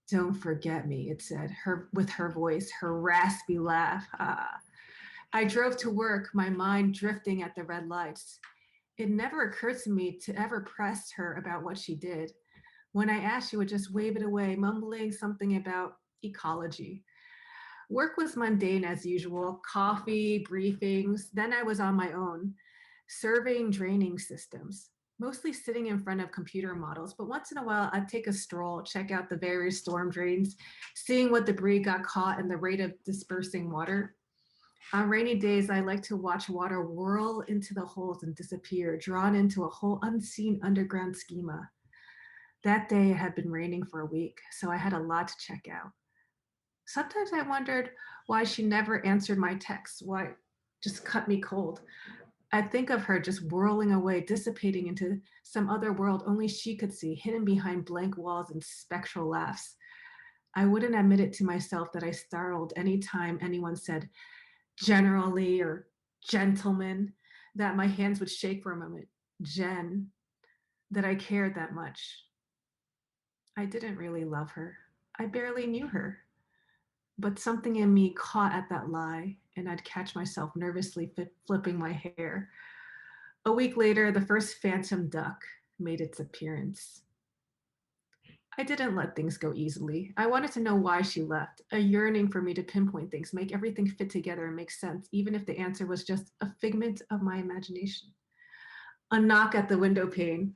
Don't forget me, it said, with her voice, her raspy laugh. I drove to work, my mind drifting at the red lights. It never occurred to me to ever press her about what she did. When I asked, she would just wave it away, mumbling something about ecology. Work was mundane as usual, coffee, briefings. Then I was on my own, surveying draining systems, mostly sitting in front of computer models, but once in a while I'd take a stroll, check out the various storm drains, seeing what debris got caught and the rate of dispersing water. On rainy days, I like to watch water whirl into the holes and disappear, drawn into a whole unseen underground schema. That day it had been raining for a week, so I had a lot to check out. Sometimes I wondered why she never answered my texts, why just cut me cold. I think of her just whirling away, dissipating into some other world only she could see, hidden behind blank walls and spectral laughs. I wouldn't admit it to myself that I startled any time anyone said generally or gentleman, that my hands would shake for a moment. Jen, that I cared that much. I didn't really love her. I barely knew her. But something in me caught at that lie, and I'd catch myself nervously flipping my hair. A week later, the first phantom duck made its appearance. I didn't let things go easily. I wanted to know why she left, a yearning for me to pinpoint things, make everything fit together and make sense, even if the answer was just a figment of my imagination. A knock at the window pane.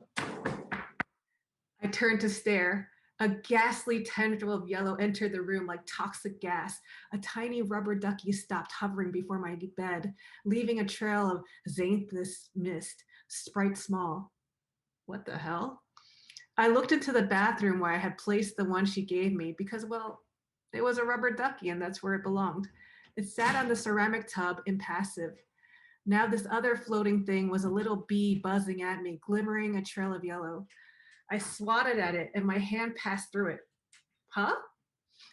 I turned to stare. A ghastly tendril of yellow entered the room like toxic gas. A tiny rubber ducky stopped hovering before my bed, leaving a trail of xanthous mist, sprite small. What the hell? I looked into the bathroom where I had placed the one she gave me because, well, it was a rubber ducky and that's where it belonged. It sat on the ceramic tub, impassive. Now this other floating thing was a little bee buzzing at me, glimmering a trail of yellow. I swatted at it and my hand passed through it. Huh?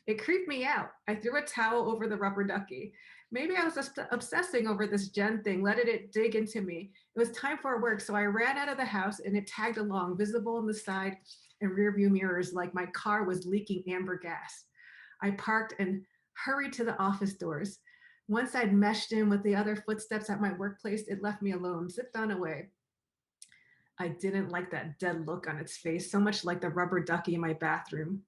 It creeped me out. I threw a towel over the rubber ducky. Maybe I was just obsessing over this Jen thing, letting it dig into me. It was time for work, so I ran out of the house and it tagged along, visible on the side and rearview mirrors like my car was leaking amber gas. I parked and hurried to the office doors. Once I'd meshed in with the other footsteps at my workplace, it left me alone, zipped on away. I didn't like that dead look on its face, so much like the rubber ducky in my bathroom.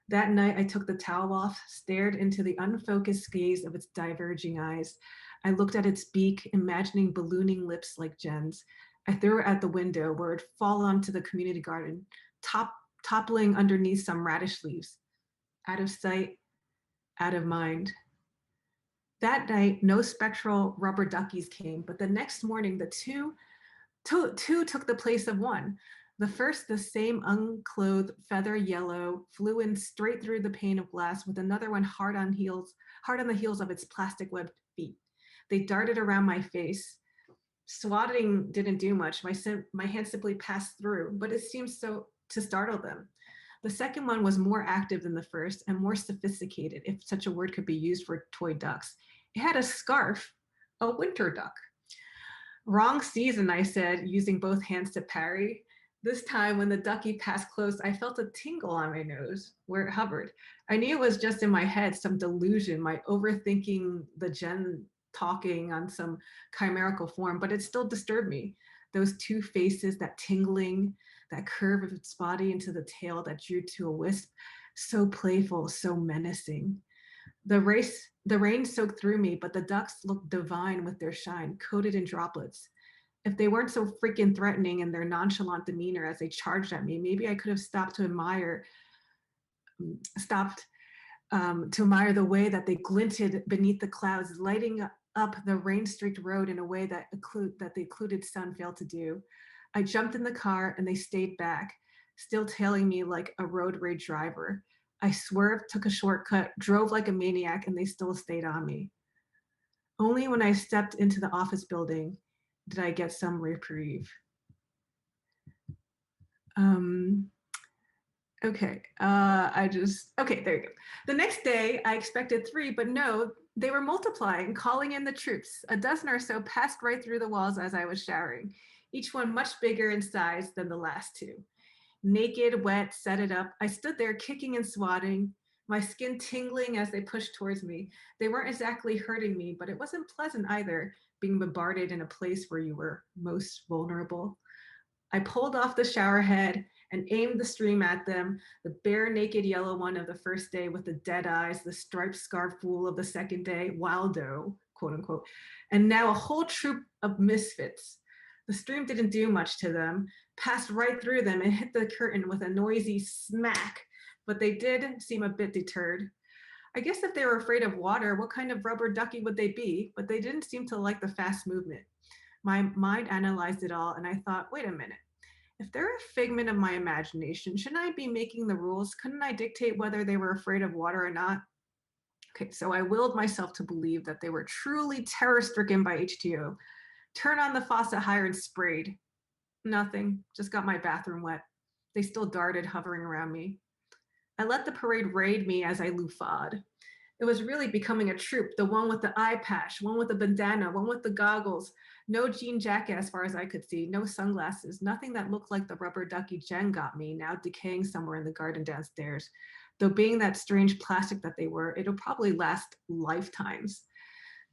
That night, I took the towel off, stared into the unfocused gaze of its diverging eyes. I looked at its beak, imagining ballooning lips like Jen's. I threw it at the window where it'd fall onto the community garden, toppling underneath some radish leaves. Out of sight, out of mind. That night, no spectral rubber duckies came, but the next morning, the two took the place of one. The first, the same unclothed feather yellow, flew in straight through the pane of glass with another one hard on the heels of its plastic webbed feet. They darted around my face. Swatting didn't do much. My hand simply passed through, but it seemed so to startle them. The second one was more active than the first and more sophisticated, if such a word could be used for toy ducks. It had a scarf, a winter duck. Wrong season, I said, using both hands to parry. This time, when the ducky passed close, I felt a tingle on my nose where it hovered. I knew it was just in my head, some delusion, my overthinking the Jen talking on some chimerical form, but it still disturbed me. Those two faces, that tingling, that curve of its body into the tail that drew to a wisp, so playful, so menacing. The rain soaked through me, but the ducks looked divine with their shine, coated in droplets. If they weren't so freaking threatening in their nonchalant demeanor as they charged at me, maybe I could have stopped to admire the way that they glinted beneath the clouds, lighting up the rain-streaked road in a way that the occluded sun failed to do. I jumped in the car and they stayed back, still tailing me like a road rage driver. I swerved, took a shortcut, drove like a maniac, and they still stayed on me. Only when I stepped into the office building did I get some reprieve. Okay, there you go. The next day, I expected 3, but no, they were multiplying, calling in the troops. A dozen or so passed right through the walls as I was showering, each one much bigger in size than the last 2. Naked, wet, set it up, I stood there kicking and swatting, my skin tingling as they pushed towards me. They weren't exactly hurting me, but it wasn't pleasant either, being bombarded in a place where you were most vulnerable. I pulled off the shower head and aimed the stream at them, the bare naked yellow one of the first day with the dead eyes, the striped scarf fool of the second day, Wildo, quote unquote, and now a whole troop of misfits. The stream didn't do much to them, passed right through them and hit the curtain with a noisy smack, but they did seem a bit deterred. I guess if they were afraid of water, what kind of rubber ducky would they be? But they didn't seem to like the fast movement. My mind analyzed it all and I thought, wait a minute. If they're a figment of my imagination, shouldn't I be making the rules? Couldn't I dictate whether they were afraid of water or not? Okay, so I willed myself to believe that they were truly terror-stricken by H2O. Turned on the faucet higher and sprayed. Nothing, just got my bathroom wet. They still darted, hovering around me. I let the parade raid me as I loofah'd. It was really becoming a troop, the one with the eye patch, one with the bandana, one with the goggles. No jean jacket as far as I could see, no sunglasses, nothing that looked like the rubber ducky Jen got me, now decaying somewhere in the garden downstairs. Though being that strange plastic that they were, it'll probably last lifetimes.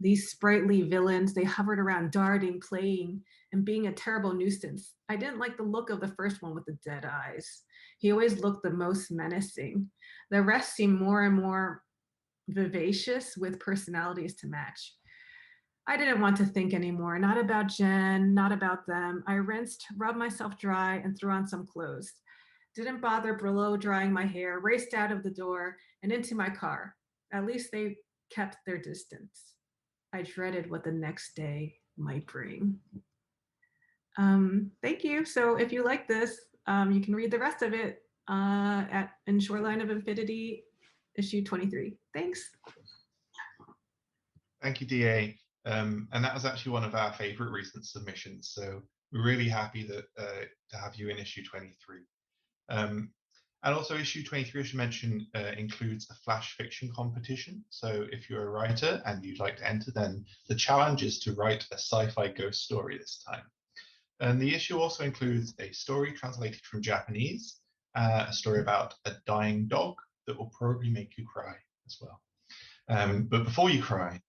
These sprightly villains, they hovered around darting, playing, and being a terrible nuisance. I didn't like the look of the first one with the dead eyes. He always looked the most menacing. The rest seemed more and more vivacious with personalities to match. I didn't want to think anymore, not about Jen, not about them. I rinsed, rubbed myself dry, and threw on some clothes. Didn't bother blow drying my hair, raced out of the door and into my car. At least they kept their distance. I dreaded what the next day might bring. Thank you. So if you like this, you can read the rest of it in Shoreline of Infinity, issue 23. Thanks. Thank you, DA. And that was actually one of our favorite recent submissions. So we're really happy that to have you in issue 23. And also issue 23, as you mentioned, includes a flash fiction competition. So if you're a writer and you'd like to enter, then the challenge is to write a sci-fi ghost story this time. And the issue also includes a story translated from Japanese, a story about a dying dog that will probably make you cry as well. But before you cry,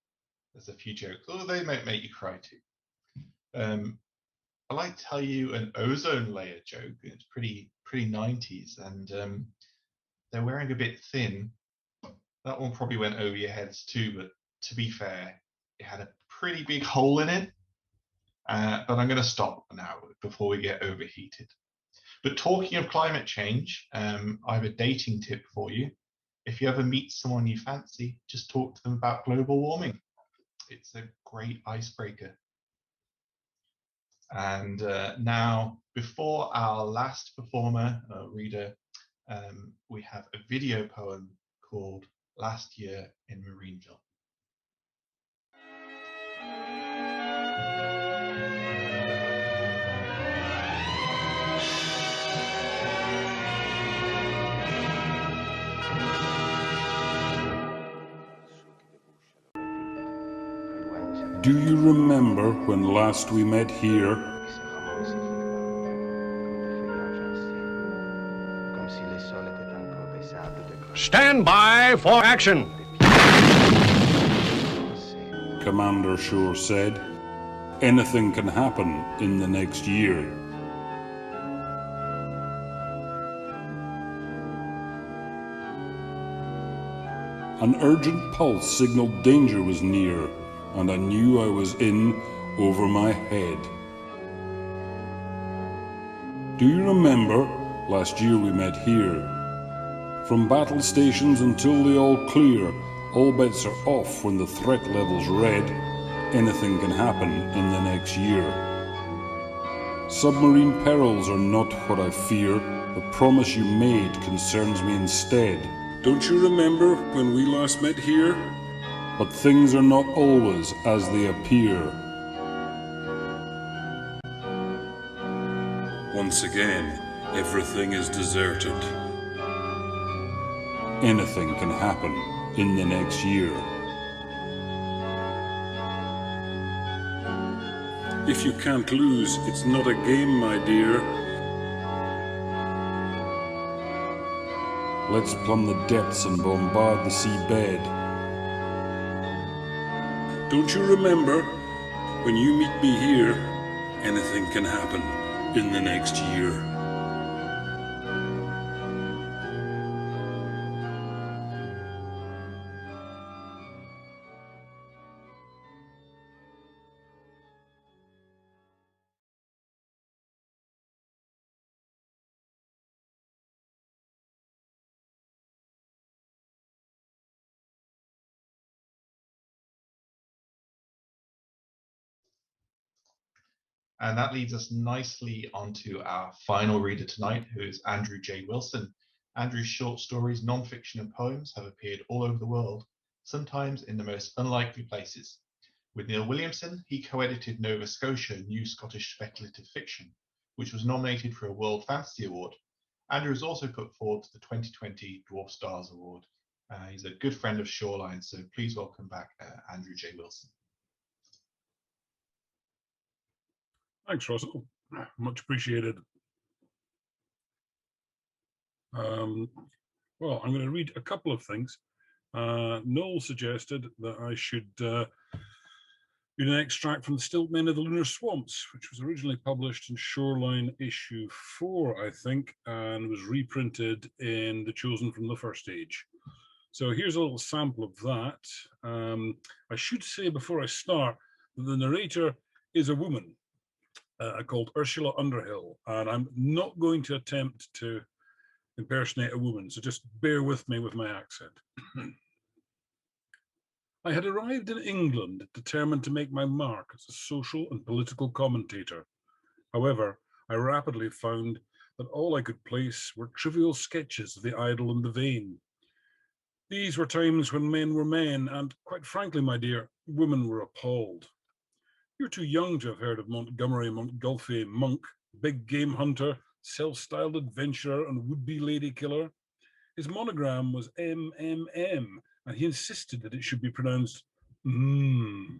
there's a few jokes, although they might make you cry too. I'd like to tell you an ozone layer joke. It's pretty 90s, and they're wearing a bit thin. That one probably went over your heads too, but to be fair, it had a pretty big hole in it. But I'm going to stop now before we get overheated. But talking of climate change, I have a dating tip for you. If you ever meet someone you fancy, just talk to them about global warming. It's a great icebreaker. And now, before our last performer, reader, we have a video poem called Last Year in Marineville. Do you remember when last we met here? Stand by for action! Commander Shore said. Anything can happen in the next year. An urgent pulse signaled danger was near, and I knew I was in over my head. Do you remember last year we met here? From battle stations until the all clear, all bets are off when the threat level's red. Anything can happen in the next year. Submarine perils are not what I fear. The promise you made concerns me instead. Don't you remember when we last met here? But things are not always as they appear. Once again, everything is deserted. Anything can happen in the next year. If you can't lose, it's not a game, my dear. Let's plumb the depths and bombard the seabed. Don't you remember, when you meet me here, anything can happen in the next year. And that leads us nicely onto our final reader tonight, who is Andrew J. Wilson. Andrew's short stories, non-fiction and poems have appeared all over the world, sometimes in the most unlikely places. With Neil Williamson, he co-edited Nova Scotia, New Scottish Speculative Fiction, which was nominated for a World Fantasy Award. Andrew was also put forward to the 2020 Dwarf Stars Award. He's a good friend of Shoreline, so please welcome back Andrew J. Wilson. Thanks, Russell. Much appreciated. Well, I'm going to read a couple of things. Noel suggested that I should read an extract from The Stilt Men of the Lunar Swamps, which was originally published in Shoreline issue 4, I think, and was reprinted in The Chosen from the First Age. So here's a little sample of that. I should say before I start that the narrator is a woman called Ursula Underhill, and I'm not going to attempt to impersonate a woman, so just bear with me with my accent. I had arrived in England determined to make my mark as a social and political commentator. However, I rapidly found that all I could place were trivial sketches of the idle and the vain. These were times when men were men, and quite frankly, my dear, women were appalled. You're too young to have heard of Montgomery Montgolfier Monk, big game hunter, self-styled adventurer and would-be lady killer. His monogram was MMM, and he insisted that it should be pronounced mmm.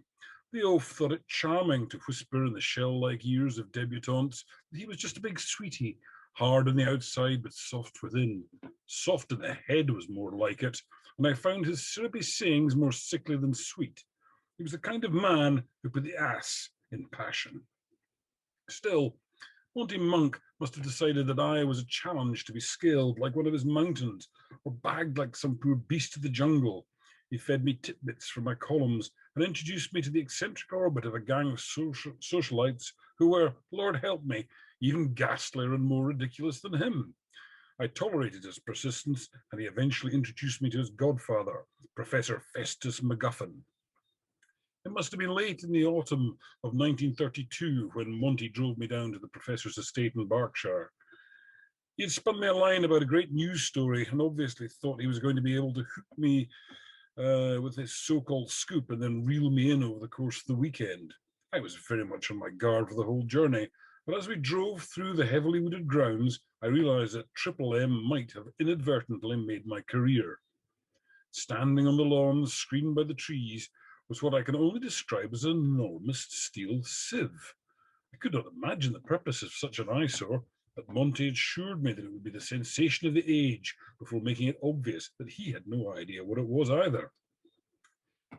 The oaf thought it charming to whisper in the shell-like ears of debutantes that he was just a big sweetie, hard on the outside but soft within. Soft in the head was more like it, and I found his syrupy sayings more sickly than sweet. He was the kind of man who put the ass in passion. Still, Monty Monk must have decided that I was a challenge to be scaled like one of his mountains, or bagged like some poor beast of the jungle. He fed me titbits from my columns and introduced me to the eccentric orbit of a gang of socialites who were, Lord help me, even ghastlier and more ridiculous than him. I tolerated his persistence, and he eventually introduced me to his godfather, Professor Festus MacGuffin. It must have been late in the autumn of 1932 when Monty drove me down to the professor's estate in Berkshire. He had spun me a line about a great news story and obviously thought he was going to be able to hook me with his so-called scoop and then reel me in over the course of the weekend. I was very much on my guard for the whole journey, but as we drove through the heavily wooded grounds, I realised that Triple M might have inadvertently made my career. Standing on the lawns, screened by the trees, was what I can only describe as an enormous steel sieve. I could not imagine the purpose of such an eyesore, but Monty assured me that it would be the sensation of the age before making it obvious that he had no idea what it was either.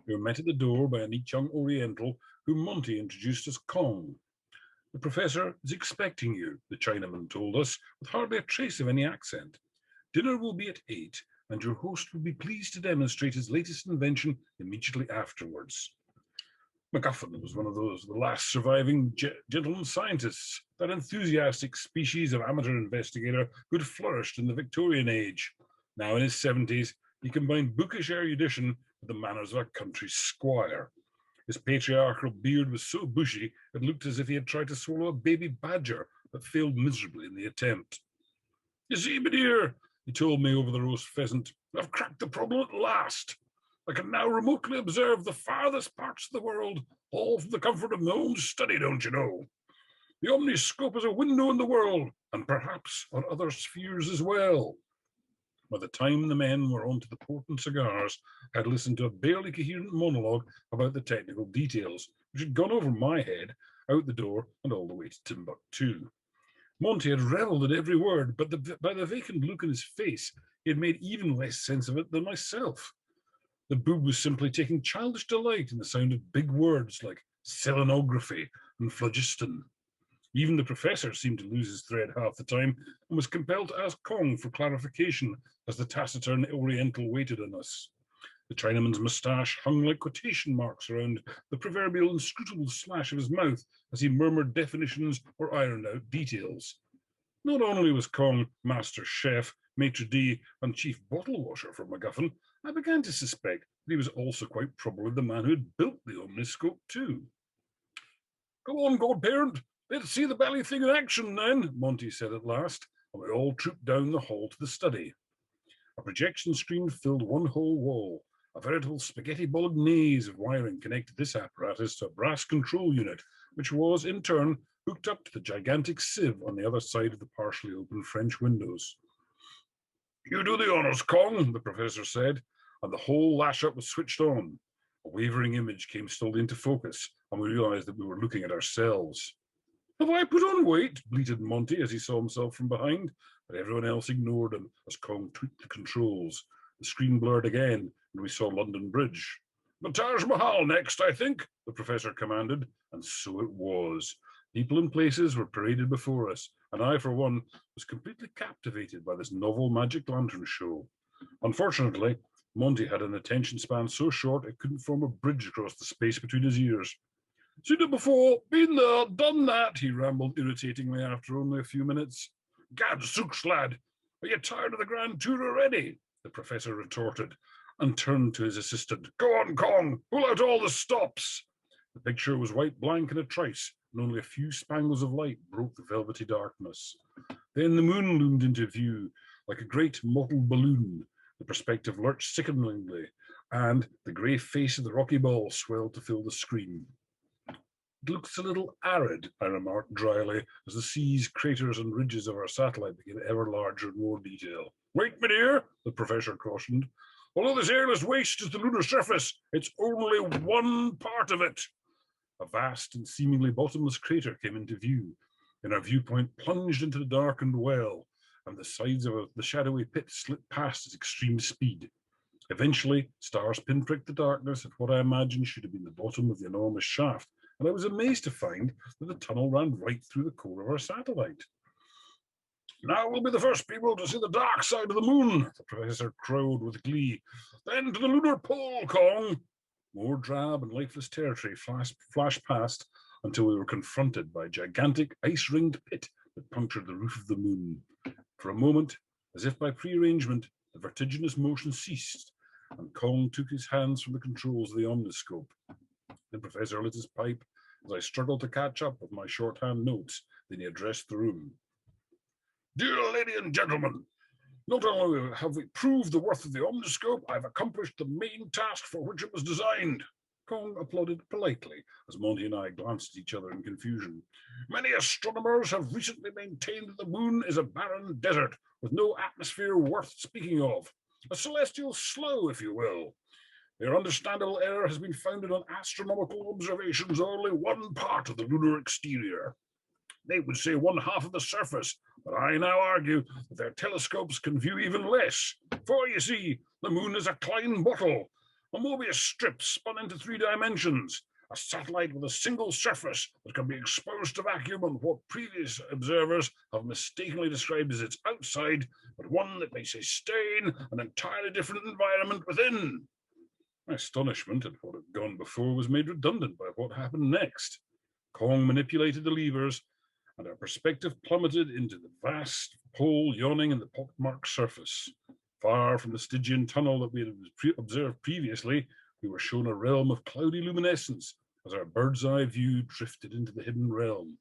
We were met at the door by a neat young Oriental whom Monty introduced as Kong. The professor is expecting you, the Chinaman told us, with hardly a trace of any accent. Dinner will be at 8, and your host will be pleased to demonstrate his latest invention immediately afterwards. MacGuffin was one of the last surviving gentleman scientists, that enthusiastic species of amateur investigator who had flourished in the Victorian age. Now in his 70s, he combined bookish erudition with the manners of a country squire. His patriarchal beard was so bushy it looked as if he had tried to swallow a baby badger, but failed miserably in the attempt. You see, my dear, he told me over the roast pheasant, I've cracked the problem at last. I can now remotely observe the farthest parts of the world, all from the comfort of my own study, don't you know? The omniscope is a window in the world, and perhaps on other spheres as well. By the time the men were on to the port and cigars, I had listened to a barely coherent monologue about the technical details, which had gone over my head, out the door, and all the way to Timbuktu. Monty had revelled at every word, but by the vacant look in his face, he had made even less sense of it than myself. The boob was simply taking childish delight in the sound of big words like selenography and phlogiston. Even the professor seemed to lose his thread half the time and was compelled to ask Kong for clarification as the taciturn Oriental waited on us. The Chinaman's moustache hung like quotation marks around the proverbial inscrutable slash of his mouth as he murmured definitions or ironed out details. Not only was Kong master chef, maitre d', and chief bottle washer for MacGuffin, I began to suspect that he was also quite probably the man who had built the omniscope too. Go on, godparent, let's see the bally thing in action then, Monty said at last, and we all trooped down the hall to the study. A projection screen filled one whole wall. A veritable spaghetti bolognese of wiring connected this apparatus to a brass control unit, which was, in turn, hooked up to the gigantic sieve on the other side of the partially open French windows. You do the honours, Kong, the professor said, and the whole lash-up was switched on. A wavering image came slowly into focus, and we realised that we were looking at ourselves. Have I put on weight? Bleated Monty as he saw himself from behind, but everyone else ignored him as Kong tweaked the controls. The screen blurred again, and we saw London Bridge. The Taj Mahal next, I think, the professor commanded, and so it was. People and places were paraded before us, and I, for one, was completely captivated by this novel magic lantern show. Unfortunately, Monty had an attention span so short it couldn't form a bridge across the space between his ears. Seen it before, been there, done that, he rambled irritatingly after only a few minutes. Gadzooks, lad, are you tired of the grand tour already? The professor retorted, and turned to his assistant. Go on, Kong, pull out all the stops. The picture was white blank in a trice, and only a few spangles of light broke the velvety darkness. Then the moon loomed into view, like a great mottled balloon. The perspective lurched sickeningly, and the grey face of the rocky ball swelled to fill the screen. It looks a little arid, I remarked dryly, as the seas, craters, and ridges of our satellite became ever larger in more detail. Wait, my dear, the professor cautioned. Although this airless waste is the lunar surface, it's only one part of it. A vast and seemingly bottomless crater came into view, and our viewpoint plunged into the darkened well, and the sides of the shadowy pit slipped past at extreme speed. Eventually, stars pinpricked the darkness at what I imagined should have been the bottom of the enormous shaft, and I was amazed to find that the tunnel ran right through the core of our satellite. Now we'll be the first people to see the dark side of the moon, the professor crowed with glee. Then to the lunar pole, Kong. More drab and lifeless territory flashed past until we were confronted by a gigantic ice-ringed pit that punctured the roof of the moon. For a moment, as if by prearrangement, the vertiginous motion ceased, and Kong took his hands from the controls of the omniscope. The professor lit his pipe as I struggled to catch up with my shorthand notes. Then he addressed the room. Dear lady and gentlemen, not only have we proved the worth of the omniscope, I've accomplished the main task for which it was designed. Kong applauded politely as Monty and I glanced at each other in confusion. Many astronomers have recently maintained that the moon is a barren desert with no atmosphere worth speaking of. A celestial slough, if you will. Their understandable error has been founded on astronomical observations of only one part of the lunar exterior. They would say one half of the surface, but I now argue that their telescopes can view even less. For, you see, the moon is a Klein bottle, a Mobius strip spun into 3 dimensions, a satellite with a single surface that can be exposed to vacuum on what previous observers have mistakenly described as its outside, but one that may sustain an entirely different environment within. My astonishment at what had gone before was made redundant by what happened next. Kong manipulated the levers, and our perspective plummeted into the vast hole yawning in the pockmarked surface. Far from the Stygian tunnel that we had observed previously, we were shown a realm of cloudy luminescence as our bird's-eye view drifted into the hidden realm.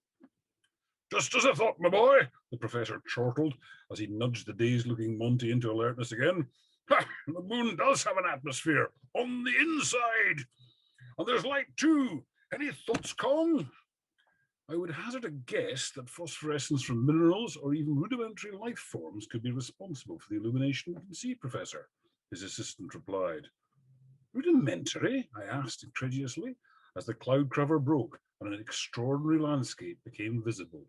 Just as I thought, my boy, the professor chortled as he nudged the dazed-looking Monty into alertness again. Ha! The moon does have an atmosphere on the inside, and there's light too. Any thoughts, Kong? I would hazard a guess that phosphorescence from minerals or even rudimentary life forms could be responsible for the illumination we can see, Professor, his assistant replied. Rudimentary? I asked incredulously, as the cloud cover broke and an extraordinary landscape became visible.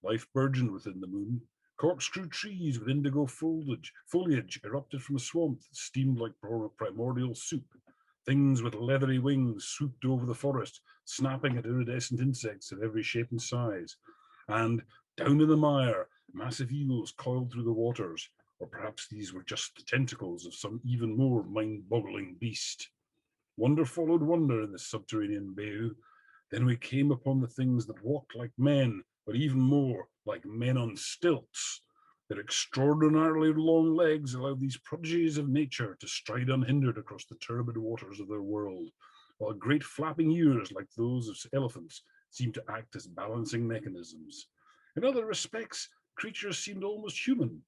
Life burgeoned within the moon. Corkscrew trees with indigo foliage erupted from a swamp that steamed like primordial soup. Things with leathery wings swooped over the forest, snapping at iridescent insects of every shape and size. And down in the mire, massive eels coiled through the waters, or perhaps these were just the tentacles of some even more mind-boggling beast. Wonder followed wonder in this subterranean bayou. Then we came upon the things that walked like men, but even more like men on stilts. Their extraordinarily long legs allowed these prodigies of nature to stride unhindered across the turbid waters of their world, while great flapping ears like those of elephants seemed to act as balancing mechanisms. In other respects, creatures seemed almost human.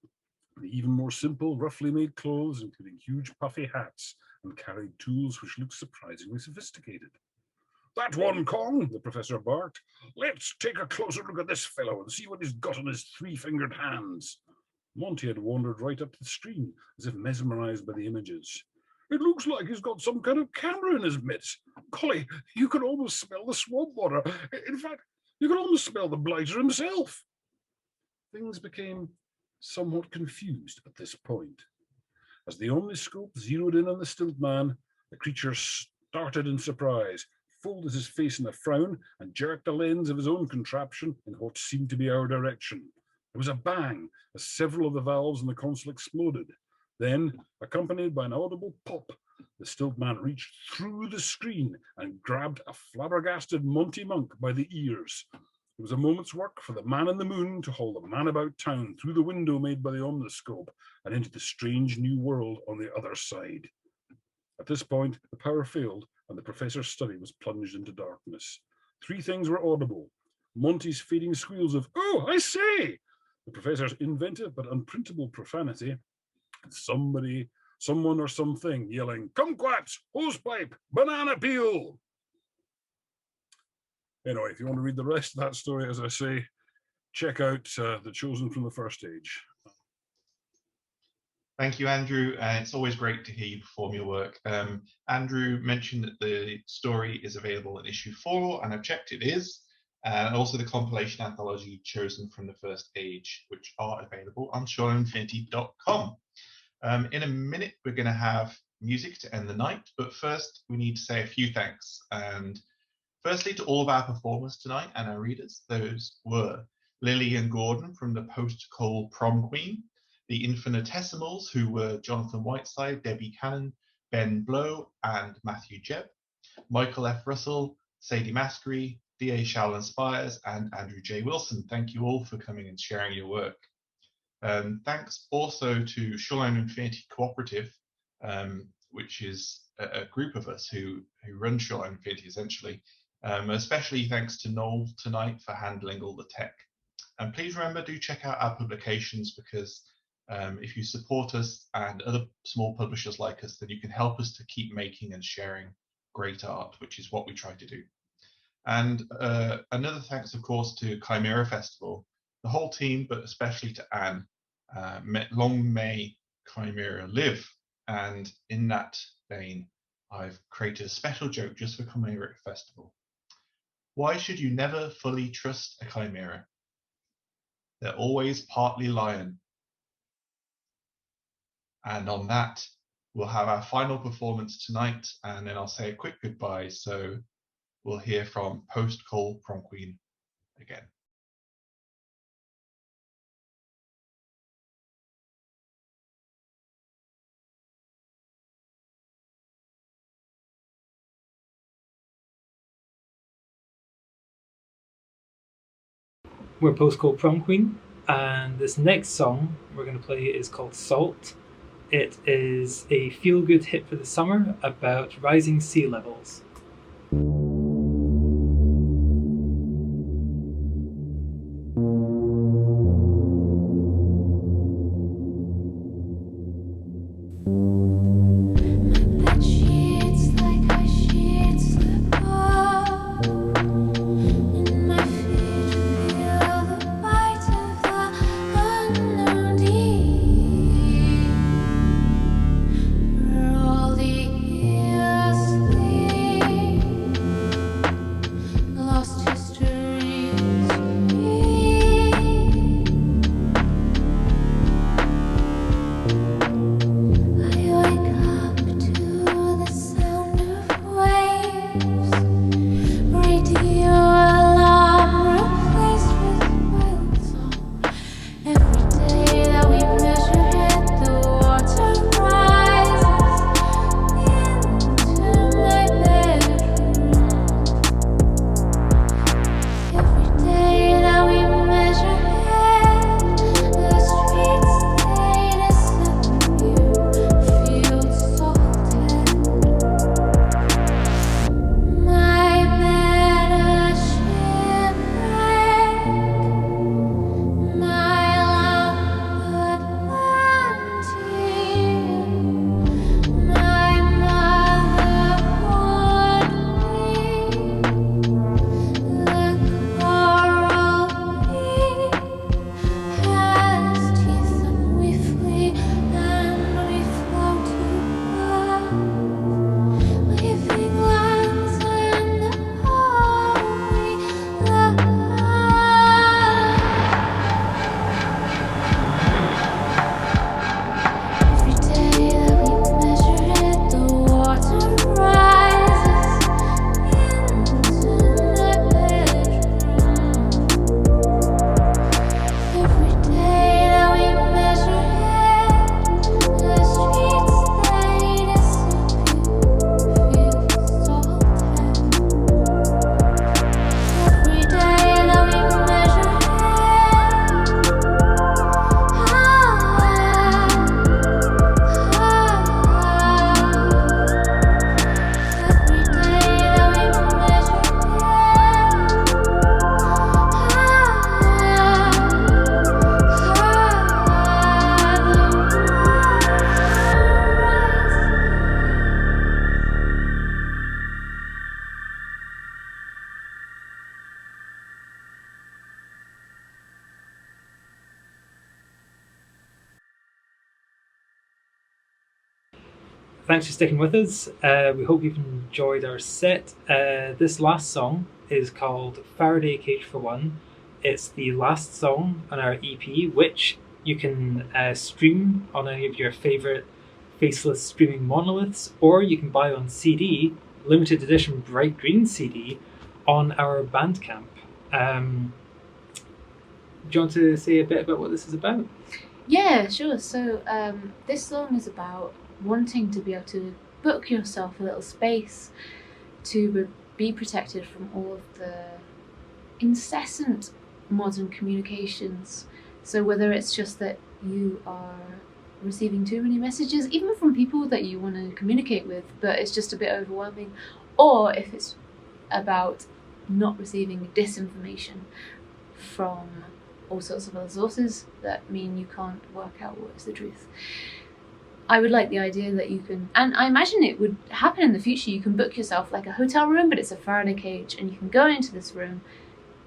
The even more simple, roughly made clothes, including huge puffy hats, and carried tools which looked surprisingly sophisticated. That one, Kong, the professor barked. Let's take a closer look at this fellow and see what he's got in his 3-fingered hands. Monty had wandered right up to the screen, as if mesmerized by the images. It looks like he's got some kind of camera in his mitts. Golly, you can almost smell the swamp water. In fact, you can almost smell the blighter himself. Things became somewhat confused at this point. As the omniscope zeroed in on the stilt man, the creature started in surprise, folded his face in a frown, and jerked the lens of his own contraption in what seemed to be our direction. There was a bang as several of the valves in the console exploded. Then, accompanied by an audible pop, the stilt man reached through the screen and grabbed a flabbergasted Monty Monk by the ears. It was a moment's work for the man in the moon to haul the man about town through the window made by the omniscope and into the strange new world on the other side. At this point, the power failed and the professor's study was plunged into darkness. 3 things were audible. Monty's fading squeals of, "Oh, I say!" The professor's inventive but unprintable profanity, and someone or something yelling, "Kumquats, hosepipe, banana peel!" Anyway, if you want to read the rest of that story, as I say, check out The Chosen from the First Age. Thank you, Andrew. It's always great to hear you perform your work. Andrew mentioned that the story is available in issue 4, and I've checked it is. And also the compilation anthology Chosen from the First Age, which are available on ShorelineInfinity.com. In a minute, we're going to have music to end the night, but first we need to say a few thanks. And firstly, to all of our performers tonight and our readers. Those were Lily and Gordon from the Post-Cole Prom Queen, the Infinitesimals, who were Jonathan Whiteside, Debbie Cannon, Ben Blow, and Matthew Jebb, Michael F. Russell, Sadie Maskery, D.A. Xiaolin Spires, and Andrew J. Wilson. Thank you all for coming and sharing your work. Thanks also to Shoreline Infinity Cooperative, which is a group of us who run Shoreline Infinity essentially. Especially thanks to Noel tonight for handling all the tech. And please remember, do check out our publications, because if you support us and other small publishers like us, then you can help us to keep making and sharing great art, which is what we try to do. And another thanks, of course, to Cymera Festival, the whole team, but especially to Anne. Long may Cymera live. And in that vein, I've created a special joke just for Cymera Festival. Why should you never fully trust a chimera? They're always partly lion. And on that, we'll have our final performance tonight, and then I'll say a quick goodbye. So we'll hear from Post-Cole Prom Queen again. We're Post-Cole Prom Queen, and this next song we're going to play is called Salt. It is a feel-good hit for the summer about rising sea levels. All the years thanks for sticking with us. We hope you've enjoyed our set. This last song is called Faraday Cage for One. It's the last song on our EP, which you can stream on any of your favourite faceless streaming monoliths, or you can buy on CD, limited edition bright green CD, on our Bandcamp. Do you want to say a bit about what this is about? Yeah, sure. So this song is about wanting to be able to book yourself a little space to be protected from all of the incessant modern communications. So whether it's just that you are receiving too many messages, even from people that you want to communicate with, but it's just a bit overwhelming, or if it's about not receiving disinformation from all sorts of other sources that mean you can't work out what is the truth. I would like the idea that you can, and I imagine it would happen in the future, you can book yourself like a hotel room, but it's a Faraday cage, and you can go into this room,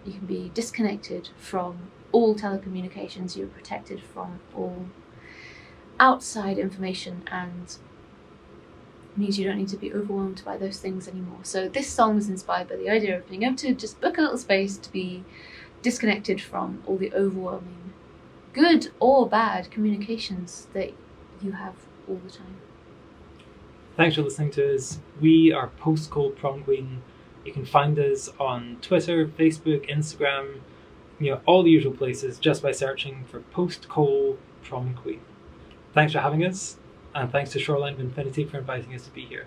you can be disconnected from all telecommunications, you're protected from all outside information, and means you don't need to be overwhelmed by those things anymore. So this song is inspired by the idea of being able to just book a little space to be disconnected from all the overwhelming, good or bad, communications that you have all the time. Thanks for listening to us. We are Post Cold Prom Queen. You can find us on Twitter, Facebook, Instagram, all the usual places, just by searching for Post Cold Prom Queen. Thanks for having us, and thanks to Shoreline of Infinity for inviting us to be here.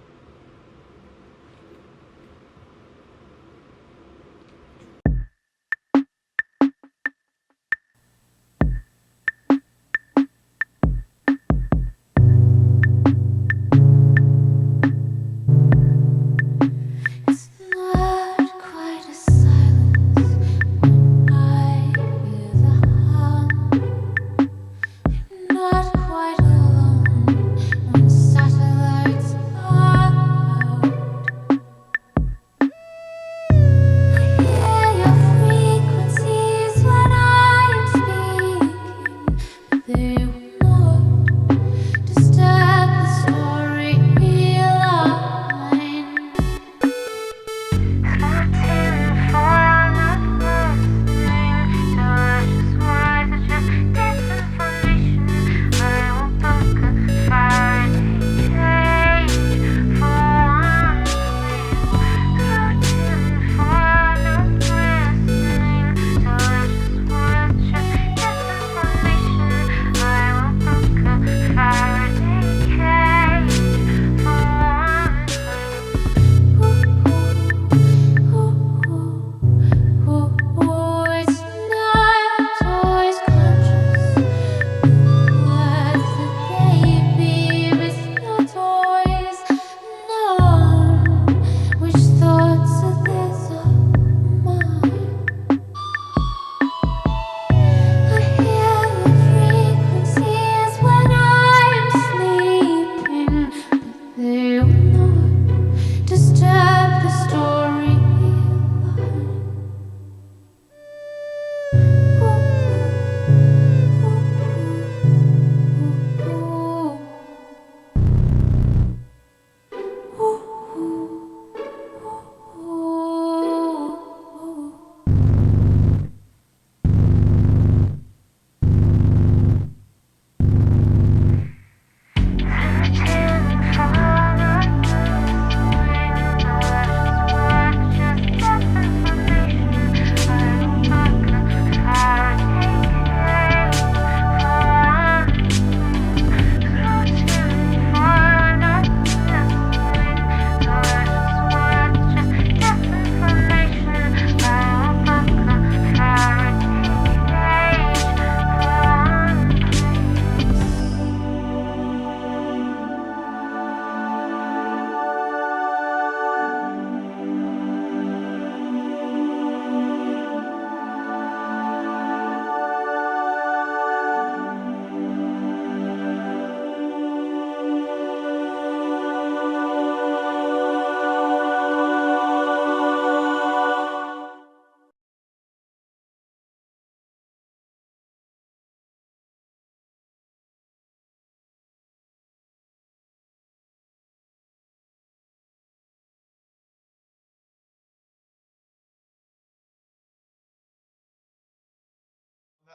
Not quite alone when satellites are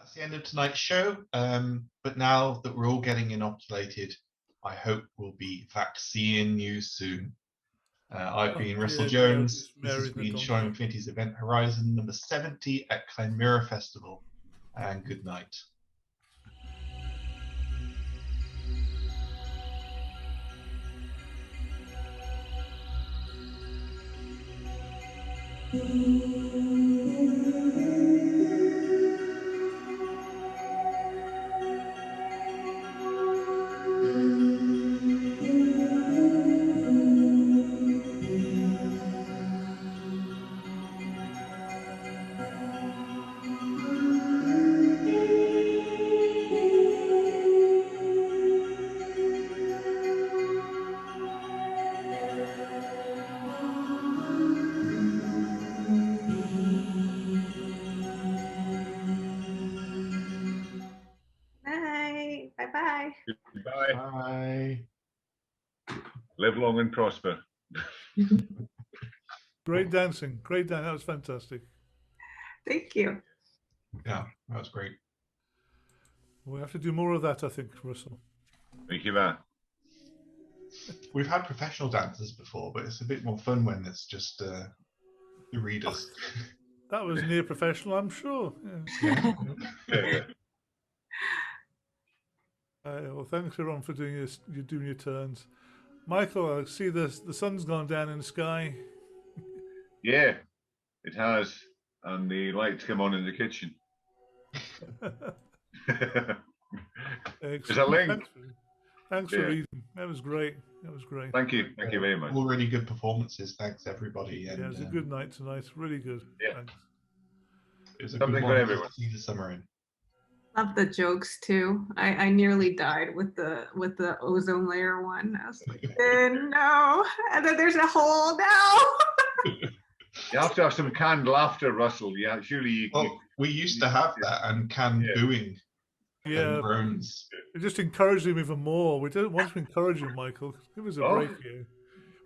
That's the end of tonight's show. But now that we're all getting inoculated, I hope we'll be in fact seeing you soon. I've been Russell Jones. This has been Shoreline Infinity's Event Horizon number 70 at Cymera Festival. And good night. Bye. Bye-bye. Goodbye. Bye. Live long and prosper. Great dancing. Great dance. That was fantastic. Thank you. Yeah, that was great. We have to do more of that, I think, Russell. Thank you, man. We've had professional dancers before, but it's a bit more fun when it's just the readers. That was near professional, I'm sure. Yeah. Well, thanks everyone for doing this. You're doing your turns. Michael, I see the sun's gone down in the sky. Yeah, it has. And the lights come on in the kitchen. There's a link. Thanks for reading. That was great. That was great. Thank you. Thank you very much. All really good performances. Thanks, everybody. And, yeah, it was a good night tonight. Really good. Yeah. Thanks. It was a Something good for one everyone. to see the summer in. Love the jokes too. I nearly died with the ozone layer one. I was like, no. And then there's a hole now. You have to have some canned laughter, Russell. Yeah, surely you. Well, we used to have that and canned booing. Yeah. And groans. It just encouraged him even more. We don't want to encourage him, Michael. Give us a break here.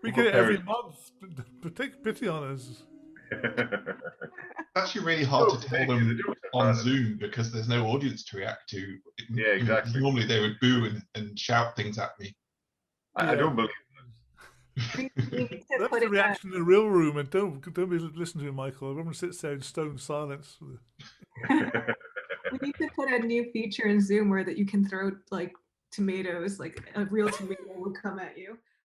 We More get it every parents. month. But take pity on us. It's actually really hard to tell them on Zoom because there's no audience to react to. Yeah, exactly. Normally they would boo and shout things at me. I don't believe That's the reaction in the real room, and don't be listening to him, Michael. Everyone sits there in stone silence. We need to put a new feature in Zoom where that you can throw like tomatoes, like a real tomato will come at you.